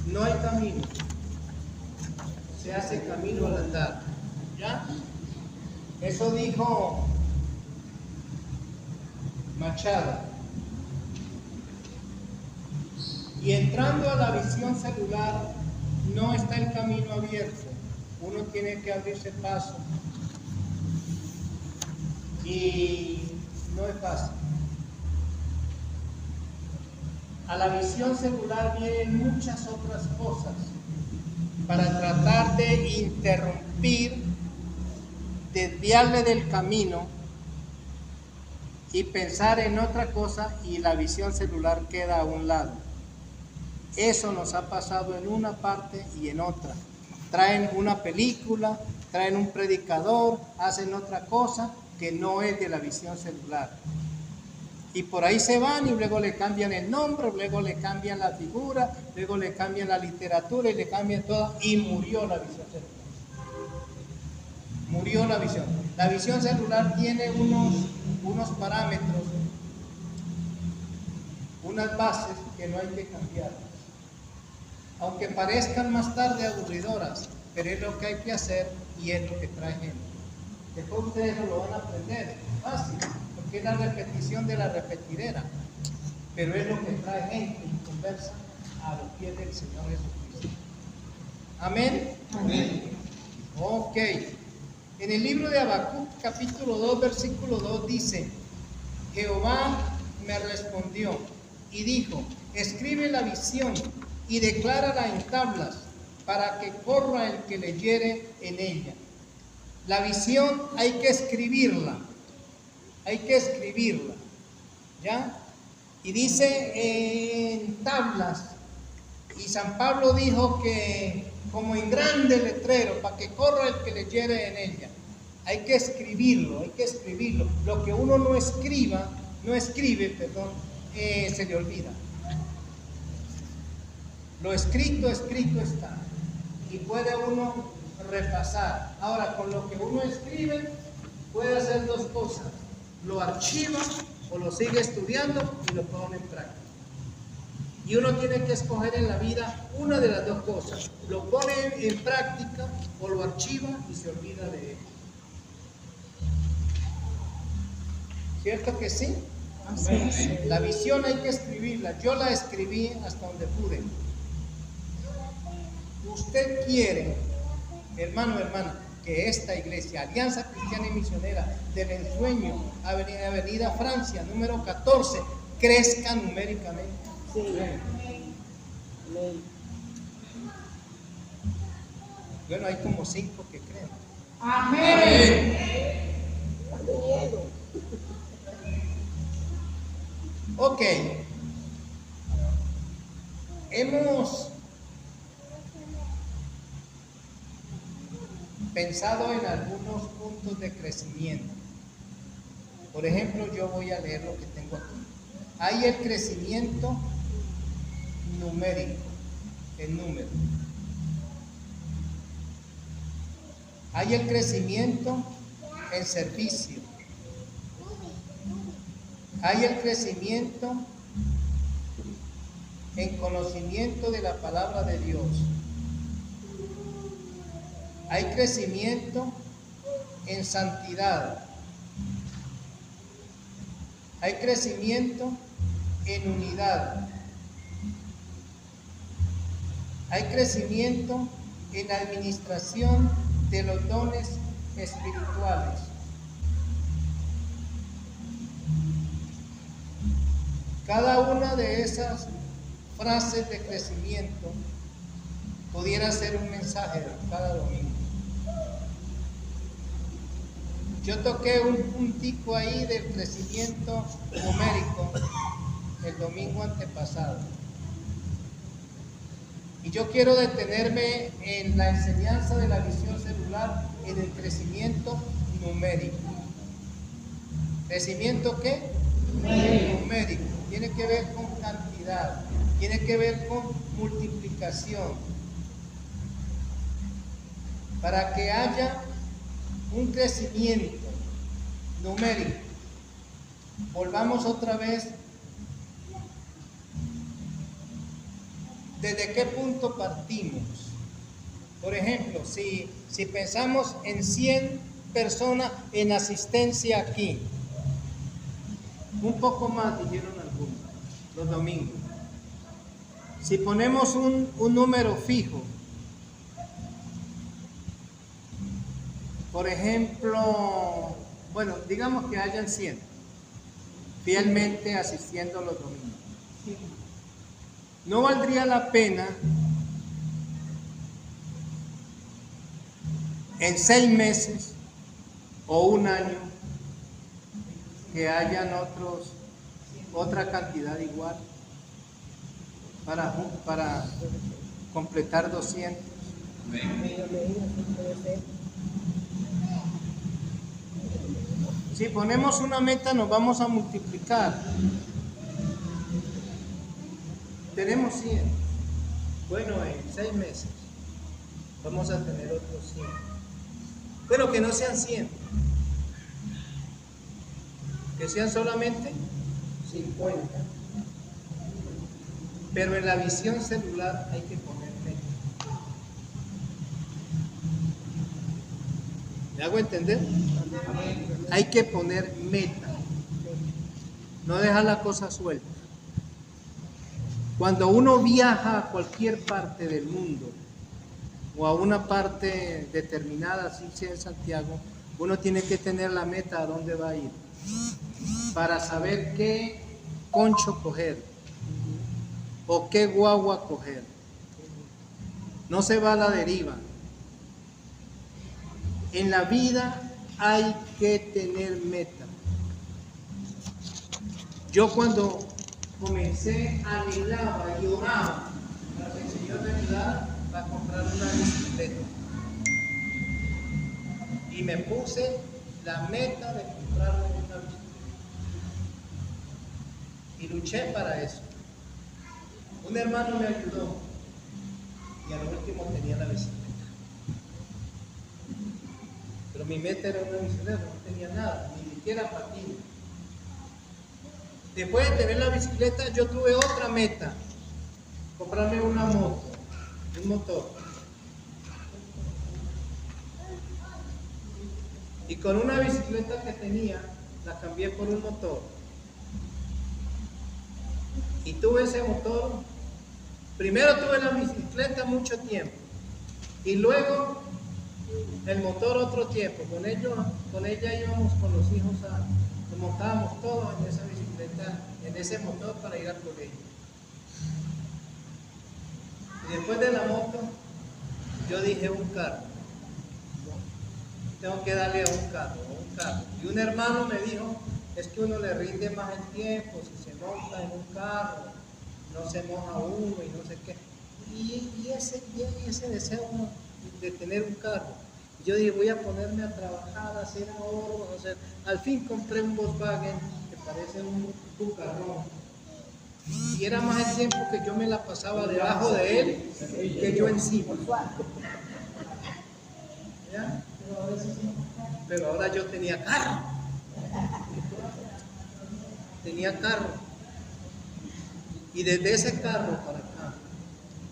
no hay camino, se hace camino al andar. ¿Ya? Eso dijo Machado. Y entrando a la visión celular, no está el camino abierto. Uno tiene que abrirse paso. Y no es fácil. A la visión celular vienen muchas otras cosas para tratar de interrumpir, desviarle del camino y pensar en otra cosa, y la visión celular queda a un lado. Eso nos ha pasado en una parte y en otra. Traen una película, traen un predicador, hacen otra cosa que no es de la visión celular. Y por ahí se van y luego le cambian el nombre, luego le cambian la figura, luego le cambian la literatura y le cambian todo, y murió la visión celular. Murió la visión. La visión celular tiene unos parámetros, unas bases que no hay que cambiar. Aunque parezcan más tarde aburridoras, pero es lo que hay que hacer y es lo que trae gente. Después ustedes lo van a aprender, fácil, porque es la repetición de la repetidera, pero es lo que trae gente y conversa a los pies del Señor Jesucristo. Amén. Amén. Ok. En el libro de Habacuc, capítulo 2, versículo 2 dice: Jehová me respondió y dijo: escribe la visión y declárala en tablas, para que corra el que leyere en ella. La visión hay que escribirla, ¿ya? Y dice en tablas, y San Pablo dijo que como en grande letrero, para que corra el que leyere en ella. Hay que escribirlo. Lo que uno no escribe, se le olvida. Lo escrito está. Y puede uno repasar. Ahora, con lo que uno escribe, puede hacer dos cosas. Lo archiva o lo sigue estudiando y lo pone en práctica. Y uno tiene que escoger en la vida una de las dos cosas. Lo pone en práctica o lo archiva y se olvida de él. ¿Cierto que sí? Así es. La visión hay que escribirla. Yo la escribí hasta donde pude. Usted quiere, hermano, hermana, que esta iglesia, Alianza Cristiana y Misionera del Ensueño, Avenida Francia, número 14, crezca numéricamente. Sí. Amén. Bueno, hay como 5 que creen. Amén. Ok. Hemos pensado en algunos puntos de crecimiento. Por ejemplo, yo voy a leer lo que tengo aquí. Hay el crecimiento numérico, en número. Hay el crecimiento en servicio. Hay el crecimiento en conocimiento de la palabra de Dios. Hay crecimiento en santidad. Hay crecimiento en unidad. Hay crecimiento en administración de los dones espirituales. Cada una de esas frases de crecimiento pudiera ser un mensaje de cada domingo. Yo toqué un puntico ahí del crecimiento numérico el domingo antepasado. Y yo quiero detenerme en la enseñanza de la visión celular en el crecimiento numérico. ¿Crecimiento qué? Numérico. Tiene que ver con cantidad, tiene que ver con multiplicación. Para que haya un crecimiento numérico, volvamos otra vez. ¿Desde qué punto partimos? Por ejemplo, si pensamos en 100 personas en asistencia aquí, un poco más dijeron algunos, los domingos. Si ponemos un número fijo, por ejemplo, bueno, digamos que hayan 100 fielmente asistiendo los domingos. ¿No valdría la pena en 6 meses o un año que hayan otra cantidad igual para completar 200? Si ponemos una meta, nos vamos a multiplicar. Tenemos 100. Bueno, en 6 meses vamos a tener otros 100. Bueno, que no sean 100. Que sean solamente 50. Pero en la visión celular hay que poner meta. ¿Me hago entender? Hay que poner meta. No dejar la cosa suelta. Cuando uno viaja a cualquier parte del mundo o a una parte determinada, así sea en Santiago, uno tiene que tener la meta a dónde va a ir para saber qué concho coger o qué guagua coger. no se va a la deriva. En la vida hay que tener meta. Yo cuando comencé anhelaba y oraba para que el Señor me ayudara a comprar una bicicleta. Y me puse la meta de comprarme una bicicleta. Y luché para eso. Un hermano me ayudó y al último tenía la bicicleta. Pero mi meta era una bicicleta, no tenía nada, ni siquiera patines. Después de tener la bicicleta, yo tuve otra meta: comprarme una moto, un motor. Y con una bicicleta que tenía, la cambié por un motor. Y tuve ese motor. Primero tuve la bicicleta mucho tiempo. Y luego el motor otro tiempo. Con ella íbamos con los hijos nos montábamos todos en esa bicicleta, en ese motor para ir al colegio. Y después de la moto, yo dije un carro. Tengo que darle a un carro. Y un hermano me dijo, es que uno le rinde más el tiempo si se monta en un carro, no se moja uno y no sé qué. Y ese deseo de tener un carro. Yo dije, voy a ponerme a trabajar, a hacer ahorros, al fin compré un Volkswagen que parece un carrón. Y era más el tiempo que yo me la pasaba debajo de él que yo encima. ¿Ya? Pero ahora yo tenía carro. Y desde ese carro para acá,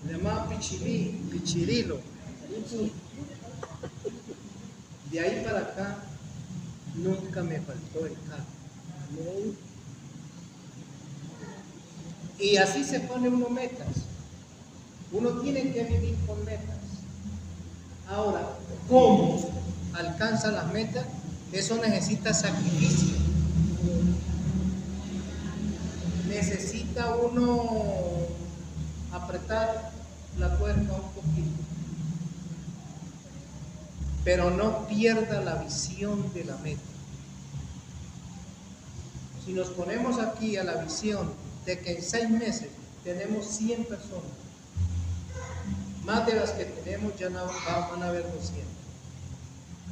le llamaba Pichirilo. De ahí para acá, nunca me faltó el carro. Y así se pone uno metas. Uno tiene que vivir con metas. Ahora, ¿cómo alcanza las metas? Eso necesita sacrificio. Necesita uno apretar la tuerca un poquito. Pero no pierda la visión de la meta. Si nos ponemos aquí a la visión de que en 6 meses tenemos 100 personas, más de las que tenemos ya no van a haber 200.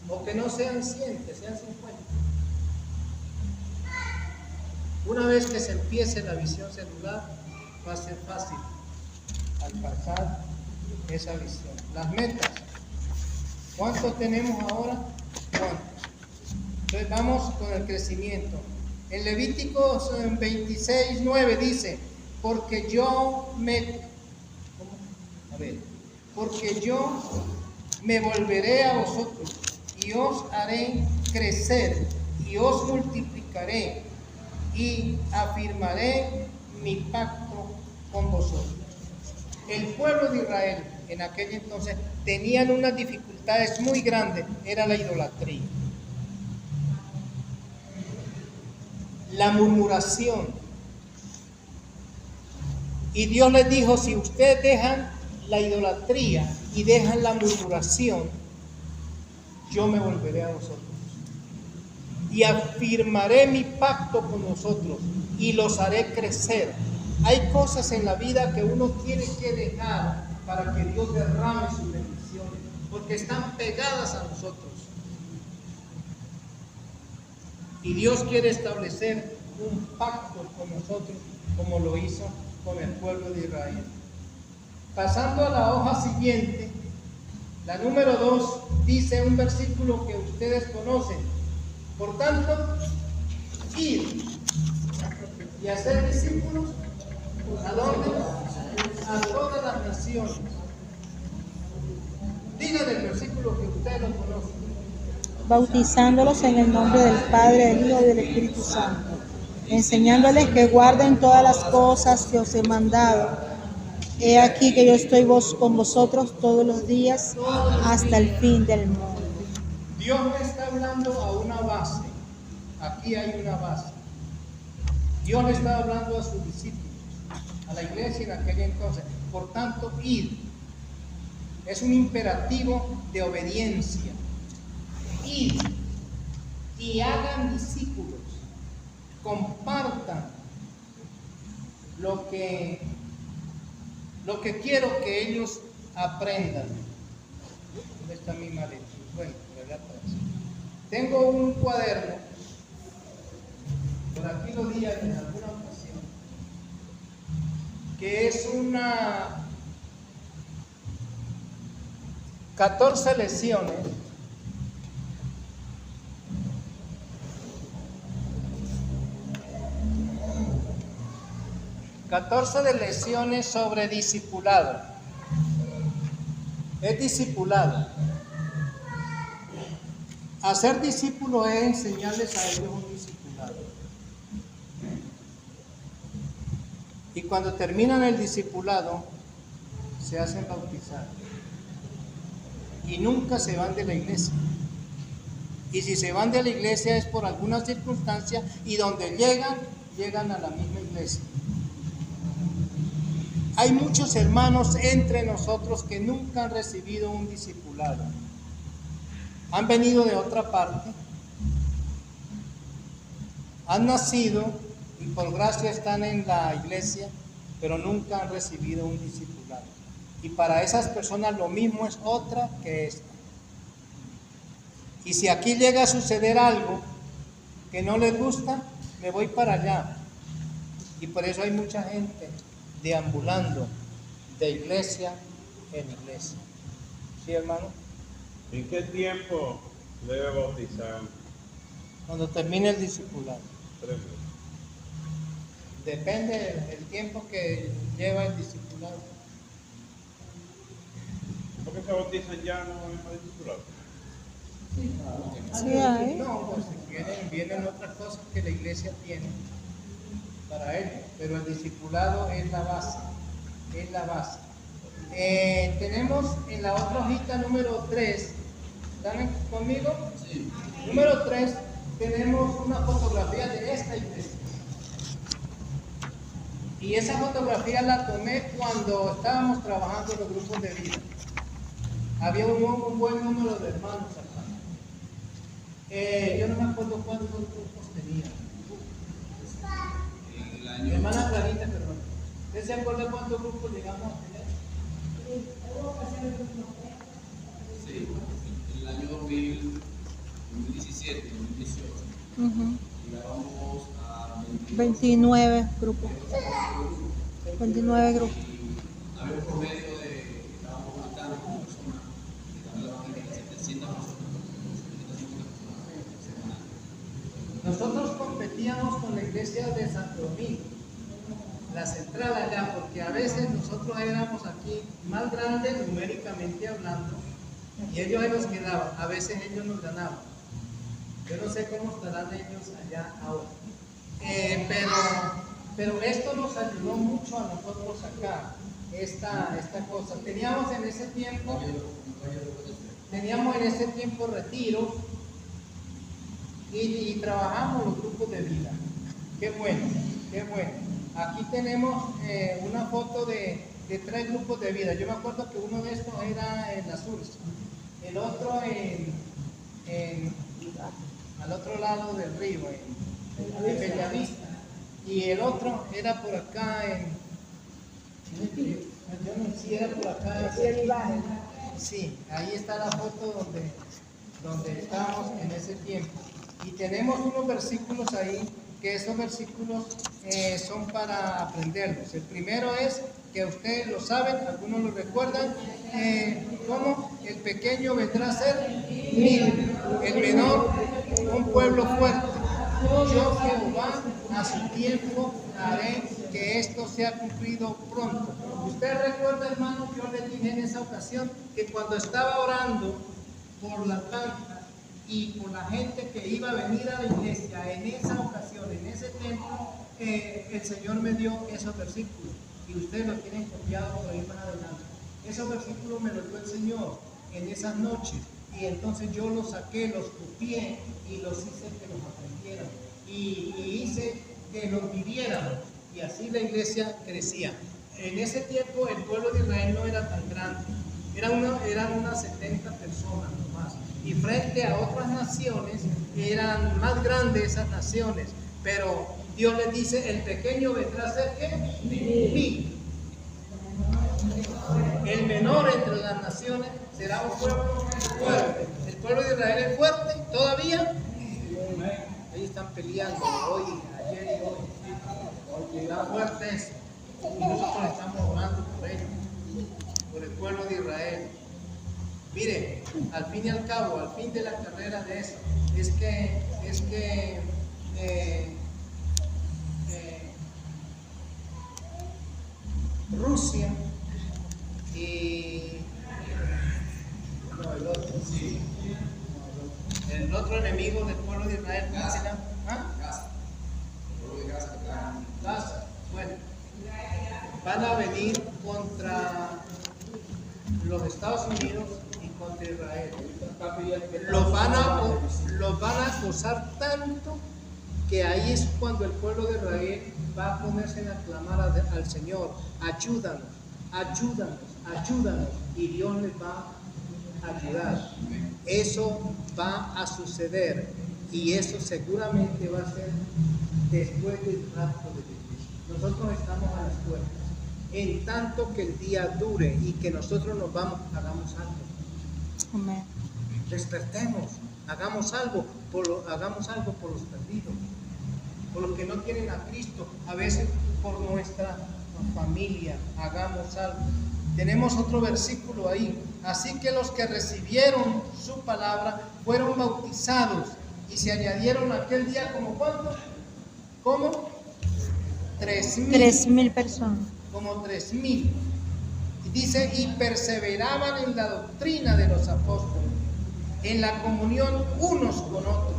O que no sean 100, que sean 50. Una vez que se empiece la visión celular, va a ser fácil alcanzar esa visión. Las metas. ¿Cuántos tenemos ahora? ¿Cuántos? Entonces vamos con el crecimiento. En Levíticos 26:9 dice, porque yo me volveré a vosotros y os haré crecer y os multiplicaré y afirmaré mi pacto con vosotros. El pueblo de Israel en aquel entonces tenían unas dificultades muy grandes, era la idolatría, la murmuración. Y Dios les dijo, si ustedes dejan la idolatría y dejan la murmuración, yo me volveré a vosotros y afirmaré mi pacto con vosotros y los haré crecer. Hay cosas en la vida que uno tiene que dejar para que Dios derrame sus bendiciones, porque están pegadas a nosotros. Y Dios quiere establecer un pacto con nosotros, como lo hizo con el pueblo de Israel. Pasando a la hoja siguiente, la número 2, dice un versículo que ustedes conocen. Por tanto, ir y hacer discípulos, ¿a dónde? A todas las naciones. Digan el versículo que ustedes lo conocen. Bautizándolos en el nombre del Padre, del Hijo y del Espíritu Santo, enseñándoles que guarden todas las cosas que os he mandado. He aquí que yo estoy con vosotros todos los días hasta el fin del mundo. Dios me está hablando a una base. Aquí hay una base. Dios le está hablando a sus discípulos, a la iglesia en aquel entonces. Por tanto, id Es un imperativo de obediencia. Id y hagan discípulos. Compartan lo que quiero que ellos aprendan. ¿Dónde está mi maleta? Bueno, por allá atrás. Tengo un cuaderno, por aquí lo di en alguna ocasión, que es una 14 lecciones de lecciones sobre discipulado. Es discipulado. Hacer discípulo es enseñarles a ellos un discipulado. Y cuando terminan el discipulado, se hacen bautizar. Y nunca se van de la iglesia. Y si se van de la iglesia es por alguna circunstancia, y donde llegan a la misma iglesia. Hay muchos hermanos entre nosotros que nunca han recibido un discipulado. Han venido de otra parte, han nacido y por gracia están en la iglesia, pero nunca han recibido un discipulado. Y para esas personas lo mismo es otra que esta. Y si aquí llega a suceder algo que no les gusta, me voy para allá. Y por eso hay mucha gente deambulando de iglesia en iglesia. ¿Sí, hermano? ¿En qué tiempo debe bautizar? Cuando termine el discipulado. 3 meses. Depende del tiempo que lleva el discipulado. ¿Por qué se bautizan ya no en el discipulado? Sí hay. No, pues vienen otras cosas que la iglesia tiene para ello, pero el discipulado es la base. Es la base. Tenemos en la otra hojita número 3, ¿están conmigo? Sí. Número 3, tenemos una fotografía de esta iglesia. Y esa fotografía la tomé cuando estábamos trabajando en los grupos de vida. Había un buen número de hermanos acá. Yo no me acuerdo cuántos grupos tenía. Mi hermana Clarita, perdón. ¿Usted se acuerda cuántos grupos llegamos a tener? Sí, en el año 2017, 2018, llegábamos a 29 grupos. 29 grupos. había un promedio de, estábamos matando como personas, llegando a la 700 personas, Nosotros competíamos con la iglesia de Santo Domingo, la central allá, porque a veces nosotros éramos aquí más grandes numéricamente hablando y ellos se nos quedaban, a veces ellos nos ganaban. Yo no sé cómo estarán ellos allá ahora. Pero esto nos ayudó mucho a nosotros acá, esta cosa. Teníamos en ese tiempo retiros y trabajamos los grupos de vida. Qué bueno, qué bueno. Aquí tenemos una foto de 3 grupos de vida. Yo me acuerdo que uno de estos era en Azul, el otro al otro lado del río, en Bellavista, y el otro era por acá era por acá. Sí, ahí está la foto donde estábamos en ese tiempo. Y tenemos unos versículos ahí, que esos versículos son para aprenderlos. El primero es, que ustedes lo saben, algunos lo recuerdan, ¿cómo? El pequeño vendrá a ser mil, el menor un pueblo fuerte. Yo, Jehová, a su tiempo haré que esto sea cumplido pronto. Usted recuerda, hermano, yo le dije en esa ocasión que cuando estaba orando por la planta y por la gente que iba a venir a la iglesia en esa ocasión, en ese tiempo, el Señor me dio esos versículos y ustedes los tienen copiados por ahí más adelante. Esos versículos me los dio el Señor en esas noches y entonces yo los saqué, los copié y los hice que los aprendieran y hice que los viviéramos y así la iglesia crecía. En ese tiempo el pueblo de Israel no era tan grande, Eran unas 70 personas nomás. Y frente a otras naciones eran más grandes esas naciones. Pero Dios les dice, el pequeño vendrá a ser ¿qué? Mil. El menor entre las naciones será un pueblo fuerte. El pueblo de Israel es fuerte todavía. Ahí están peleando hoy, ayer y hoy. Está fuerte eso. Y nosotros estamos orando por ellos, por el pueblo de Israel. Mire, al fin y al cabo, al fin de la carrera de eso, es que Rusia y el otro enemigo del pueblo de Israel, ¿cómo se llama? Gaza. Bueno, van a venir contra los Estados Unidos y contra Israel. Los van a acosar tanto que ahí es cuando el pueblo de Israel va a ponerse a clamar al Señor: ayúdanos, ayúdanos, ayúdanos, y Dios les va a ayudar. Eso va a suceder, y eso seguramente va a ser después del rapto de Cristo. Nosotros estamos a las puertas. En tanto que el día dure y que nosotros nos vamos, hagamos algo. Amén. Despertemos, hagamos algo por los perdidos, por los que no tienen a Cristo, a veces por nuestra familia, hagamos algo. Tenemos otro versículo ahí. Así que los que recibieron su palabra fueron bautizados y se añadieron aquel día, ¿como cuántos? ¿Cómo? 3,000 personas. Como 3,000. Y dice, y perseveraban en la doctrina de los apóstoles, en la comunión unos con otros,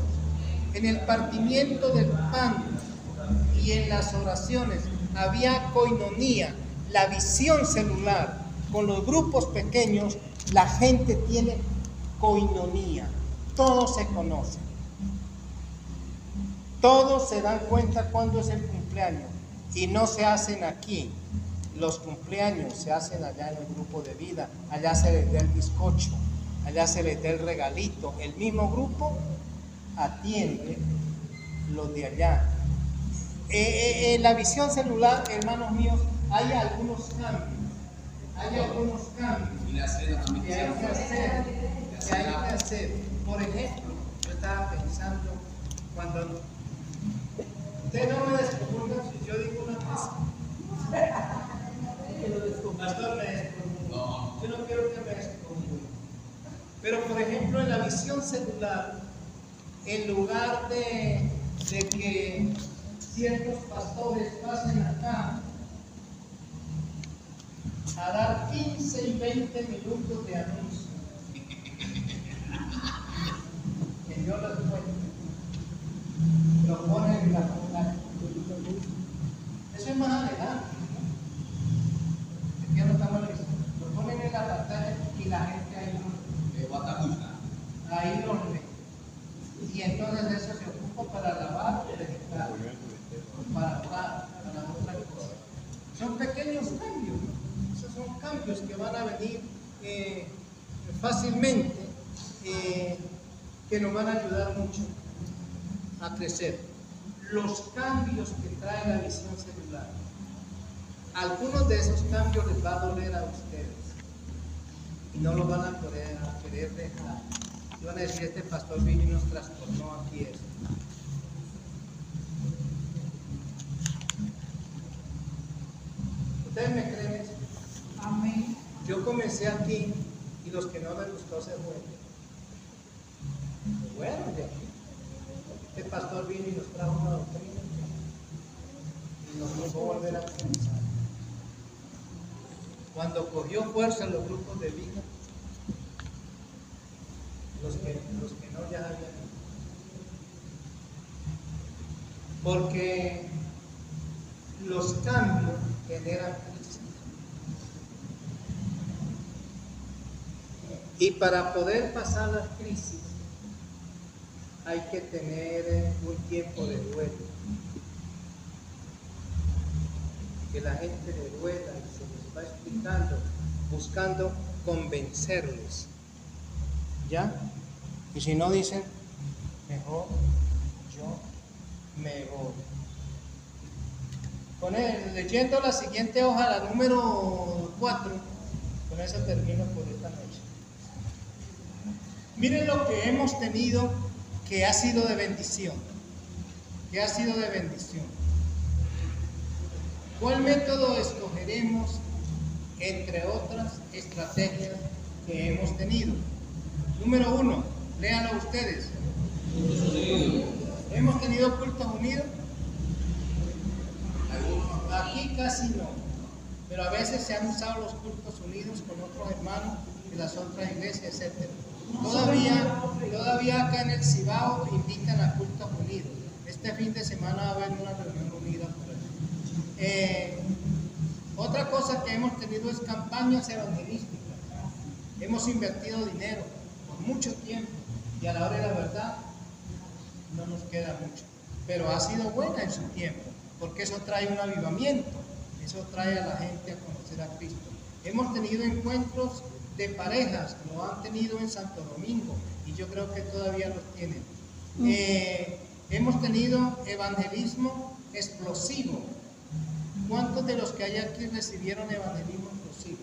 en el partimiento del pan y en las oraciones. Había coinonía, la visión celular. Con los grupos pequeños, la gente tiene coinonía. Todos se conocen. Todos se dan cuenta cuándo es el cumpleaños. Y no se hacen aquí. Los cumpleaños se hacen allá en el grupo de vida. Allá se les da el bizcocho, allá se les da el regalito. El mismo grupo atiende los de allá. En la visión celular, hermanos míos, hay algunos cambios. Y la cena también que hay que hacer. Por ejemplo, yo estaba pensando, cuando ustedes no me descomulgan si yo digo una cosa. Pastor, me descomulga. No. Yo no quiero que me descomulgue. Pero por ejemplo, en la visión celular, en lugar de que ciertos pastores pasen acá a dar 15 y 20 minutos de anuncio, que Dios les cuente, lo ponen en la pantalla. Eso es más adelante, ¿no? Ya no estamos listos. Lo ponen en la pantalla y la gente ahí lo lee. Y entonces eso se ocupa para lavar o editar, para orar, para otra cosa. Son pequeños cambios, ¿no? Esos son cambios que van a venir fácilmente, que nos van a ayudar mucho a crecer. Los cambios que trae la visión celular, algunos de esos cambios les va a doler a ustedes y no lo van a querer dejar. Y van a decir, este pastor vino y nos trastornó aquí eso. ¿Ustedes me creen eso? Amén. Yo comencé aquí y los que no les gustó se fueron. Bueno, de aquí. Este pastor vino y nos trajo una doctrina y nos dejó volver a comenzar. Cuando cogió fuerza en los grupos de vida, los que no ya habían ido. Porque los cambios generan crisis. Y para poder pasar las crisis hay que tener un tiempo de duelo. que la gente le duela y se les va explicando, buscando convencerles. ¿Ya? Y si no dicen, mejor yo me voy. Leyendo la siguiente hoja, la número 4, con eso termino por esta noche. Miren lo que hemos tenido que ha sido de bendición. Que ha sido de bendición. ¿Cuál método escogeremos entre otras estrategias que hemos tenido? Número 1, léanlo ustedes. ¿Hemos tenido cultos unidos? Aquí casi no, pero a veces se han usado los cultos unidos con otros hermanos de las otras iglesias, etc. Todavía acá en el Cibao invitan a cultos unidos. Este fin de semana va a haber una reunión unida por ahí. Otra cosa que hemos tenido es campañas evangelísticas. Hemos invertido dinero por mucho tiempo y a la hora de la verdad no nos queda mucho, pero ha sido buena en su tiempo, porque eso trae un avivamiento, eso trae a la gente a conocer a Cristo. Hemos tenido encuentros de parejas, lo han tenido en Santo Domingo, y yo creo que todavía los tienen. Hemos tenido evangelismo explosivo. ¿Cuántos de los que hay aquí recibieron evangelismo explosivo?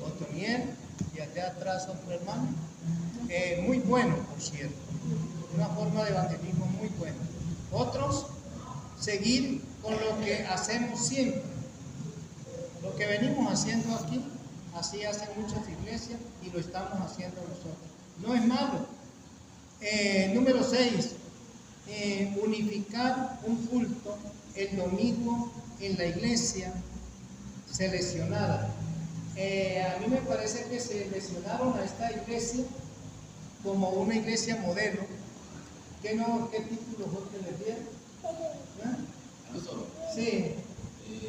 Otoniel, y allá atrás otro hermano. Muy bueno, por cierto. Una forma de evangelismo muy buena. Otros, seguir con lo que hacemos siempre. Lo que venimos haciendo aquí, así hacen muchas iglesias y lo estamos haciendo nosotros. No es malo. Número 6, unificar un culto el domingo en la iglesia seleccionada. A mí me parece que seleccionaron a esta iglesia como una iglesia modelo. ¿Qué título fue que le dieron? Nosotros Sí.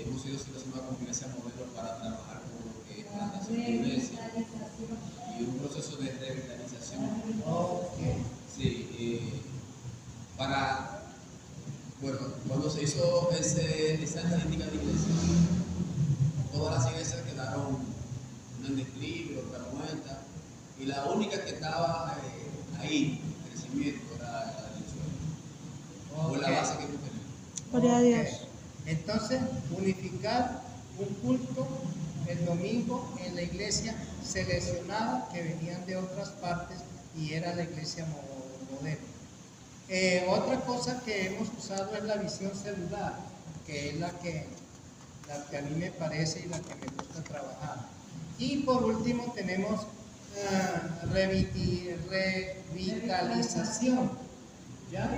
hemos sido seleccionados como iglesia modelo para trabajar con lo que es la nación de iglesia y un proceso de revitalización. Okay. Sí, cuando se hizo esa estadística de iglesia, todas las iglesias quedaron en declive, otra muerta, y la única que estaba ahí, en crecimiento, era la de Venezuela. Fue la base que hemos tenido. Gloria a Dios. Okay. Entonces, unificar un culto el domingo en la iglesia seleccionada que venían de otras partes y era la iglesia modelo. Otra cosa que hemos usado es la visión celular, que es la que a mí me parece y la que me gusta trabajar. Y por último tenemos revitalización. Ya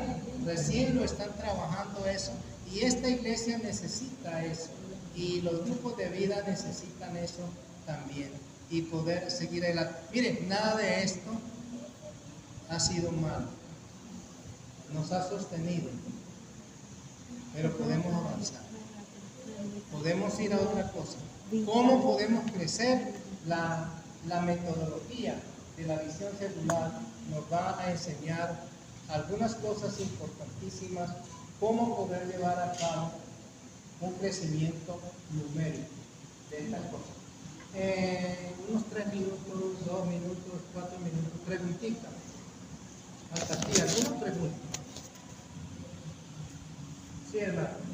recién lo están trabajando eso y esta iglesia necesita eso y los grupos de vida necesitan eso también y poder seguir adelante. Miren, nada de esto ha sido malo, nos ha sostenido, pero podemos avanzar, podemos ir a otra cosa. ¿Cómo podemos crecer? La metodología de la visión celular nos va a enseñar algunas cosas importantísimas, cómo poder llevar a cabo un crecimiento numérico de estas cosas. Unos 3 minutos, 2 minutos, 4 minutos, preguntitas. Hasta aquí, ¿alguna pregunta? Sí, hermano.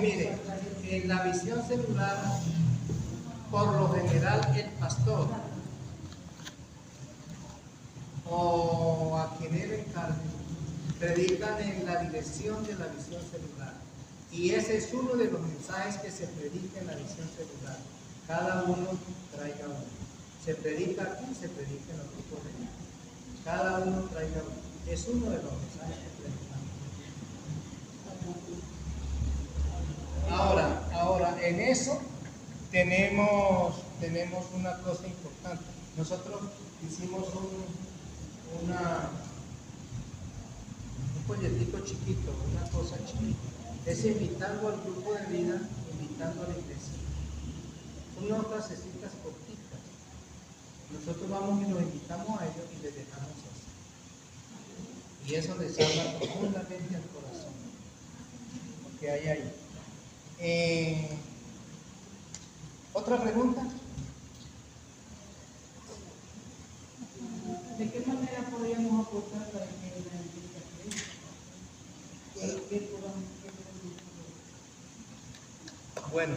Mire, en la visión celular, por lo general el pastor o a quien él encargue predican en la dirección de la visión celular y ese es uno de los mensajes que se predica en la visión celular. Cada uno traiga uno. Se predica aquí, se predica en los grupos de vida. Cada uno traiga uno. Es uno de los mensajes que predicamos. Ahora, en eso tenemos una cosa importante. Nosotros hicimos folletico chiquito, una cosa chiquita. Es invitando al grupo de vida, invitando a la iglesia. Son unas frasecitas cortitas. Nosotros vamos y los invitamos a ellos y les dejamos así. Y eso les habla profundamente al corazón. Lo que hay ahí. ¿Otra pregunta? ¿De qué manera podríamos aportar para que la iglesia crezca? ¿Qué podemos Bueno,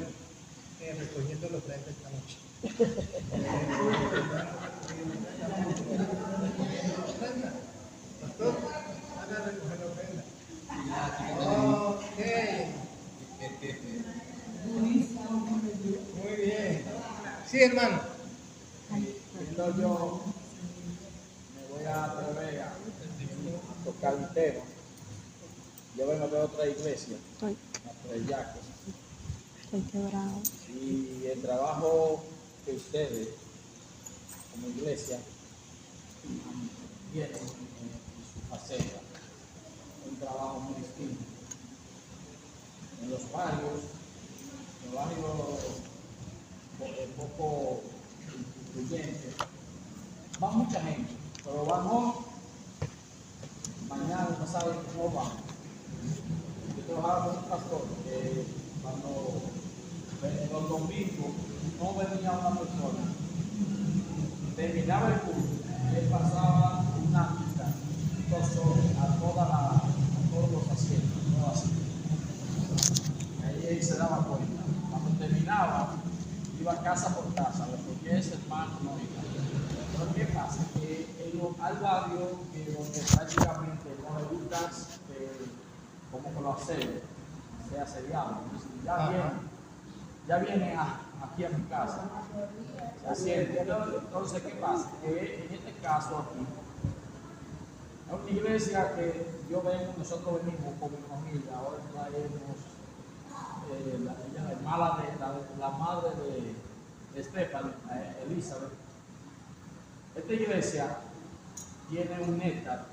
recogiendo los ofrenda esta noche. Pastor, van a recoger la ofrenda. Ok. Muy bien. Sí, hermano. Yo me voy a atrever a tocar un tema. Yo vengo de otra iglesia, la de Yaco. Estoy quebrado. Y el trabajo que ustedes, como iglesia, tienen en su faceta, un trabajo muy distinto. En los barrios poco influyentes, va mucha gente, pero van hoy, mañana no saben cómo van. Yo trabajaba con un pastor que cuando en los domingos no venía una persona, terminaba el culto, él pasaba una mitad, 2 horas a todos los asientos, no así. Ahí él se daba cuenta. Cuando terminaba, iba casa por casa, porque ese hermano no iba. Pero ¿qué pasa? Que hay barrios donde prácticamente no le gusta como que lo hacen, sea seriado. Ya viene aquí a mi casa, se asiente. Entonces, ¿qué pasa? Que en este caso aquí, es una iglesia que nosotros venimos con mi familia, ahora traemos la madre de Stephanie, Elizabeth. Esta iglesia tiene un néctar,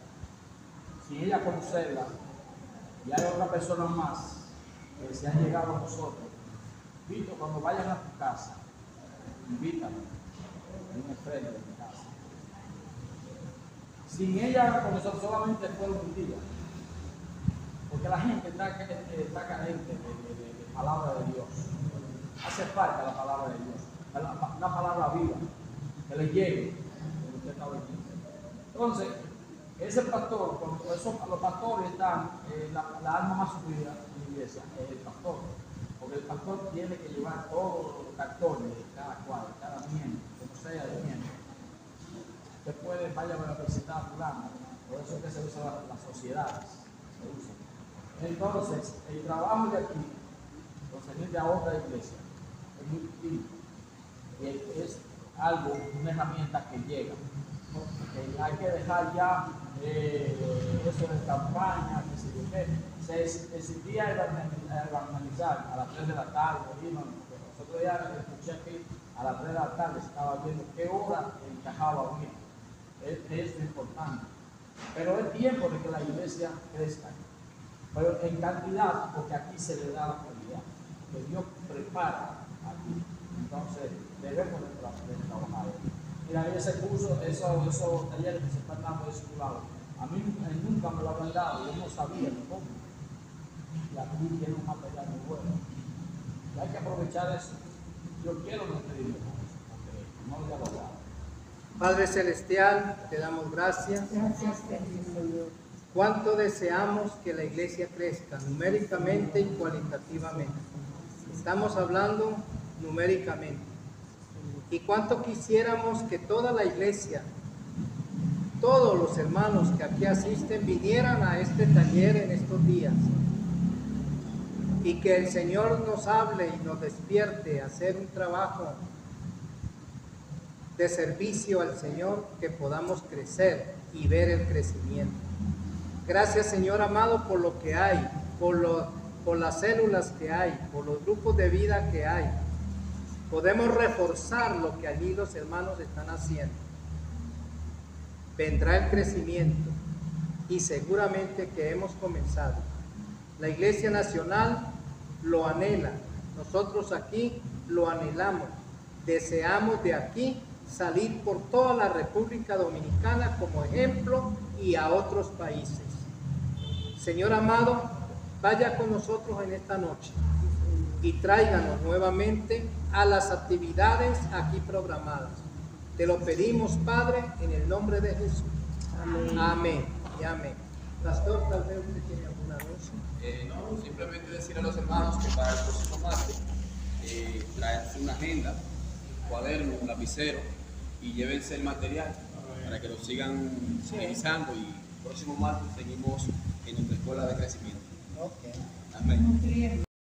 sin ella conocerla, y hay otra persona más que se han llegado a nosotros. Vito, cuando vayan a tu casa, invítame en el frente de mi casa. Sin ella con nosotros solamente fueron un día, porque la gente está carente de palabra de Dios. Hace falta la palabra de Dios, una palabra viva, que le llegue como usted está oyendo. Entonces, ese pastor, los pastores están, la alma más subida en la iglesia es el pastor, porque el pastor tiene que llevar todos los cartones de cada cuadro, cada miembro, como sea de miembro. Usted vaya a visitar a fulano, por eso es que se usa las sociedades, se usa. Entonces, el trabajo de aquí, concerniente a otra iglesia, es muy distinto. Es algo, una herramienta que llega. Que hay que dejar ya eso de campaña, que se decidía evangelizar a las 3 de la tarde. Nosotros ya escuché aquí a las 3 de la tarde, estaba viendo qué hora encajaba bien. Es importante. Pero es tiempo de que la iglesia crezca. Pero en cantidad, porque aquí se le da la calidad, que Dios prepara aquí. Entonces, debemos de trabajar. Mira, ese curso, esos talleres que se están dando de su lado, a mí nunca me lo habían dado, yo no sabía ni cómo. Y aquí tiene un material muy bueno. Y hay que aprovechar eso. Yo quiero despedirme con eso, porque no lo voy a lograr. Padre Celestial, te damos gracias. Gracias, Señor. Cuánto deseamos que la iglesia crezca numéricamente y cualitativamente. Estamos hablando numéricamente. Y cuánto quisiéramos que toda la iglesia, todos los hermanos que aquí asisten, vinieran a este taller en estos días. Y que el Señor nos hable y nos despierte a hacer un trabajo de servicio al Señor, que podamos crecer y ver el crecimiento. Gracias, Señor amado, por lo que hay, por las células que hay, por los grupos de vida que hay. Podemos reforzar lo que allí los hermanos están haciendo. Vendrá el crecimiento y seguramente que hemos comenzado. La Iglesia Nacional lo anhela, nosotros aquí lo anhelamos, deseamos de aquí salir por toda la República Dominicana como ejemplo y a otros países. Señor amado, vaya con nosotros en esta noche y tráiganos nuevamente a las actividades aquí programadas. Te lo pedimos, Padre, en el nombre de Jesús. Amén. Amén y amén. Pastor, tal vez usted tiene alguna anuncio. No, simplemente decir a los hermanos que para el próximo martes traerse una agenda, un cuaderno, un lapicero y llévense el material para que lo sigan utilizando, y el próximo martes seguimos en nuestra escuela de crecimiento. Okay. Amén.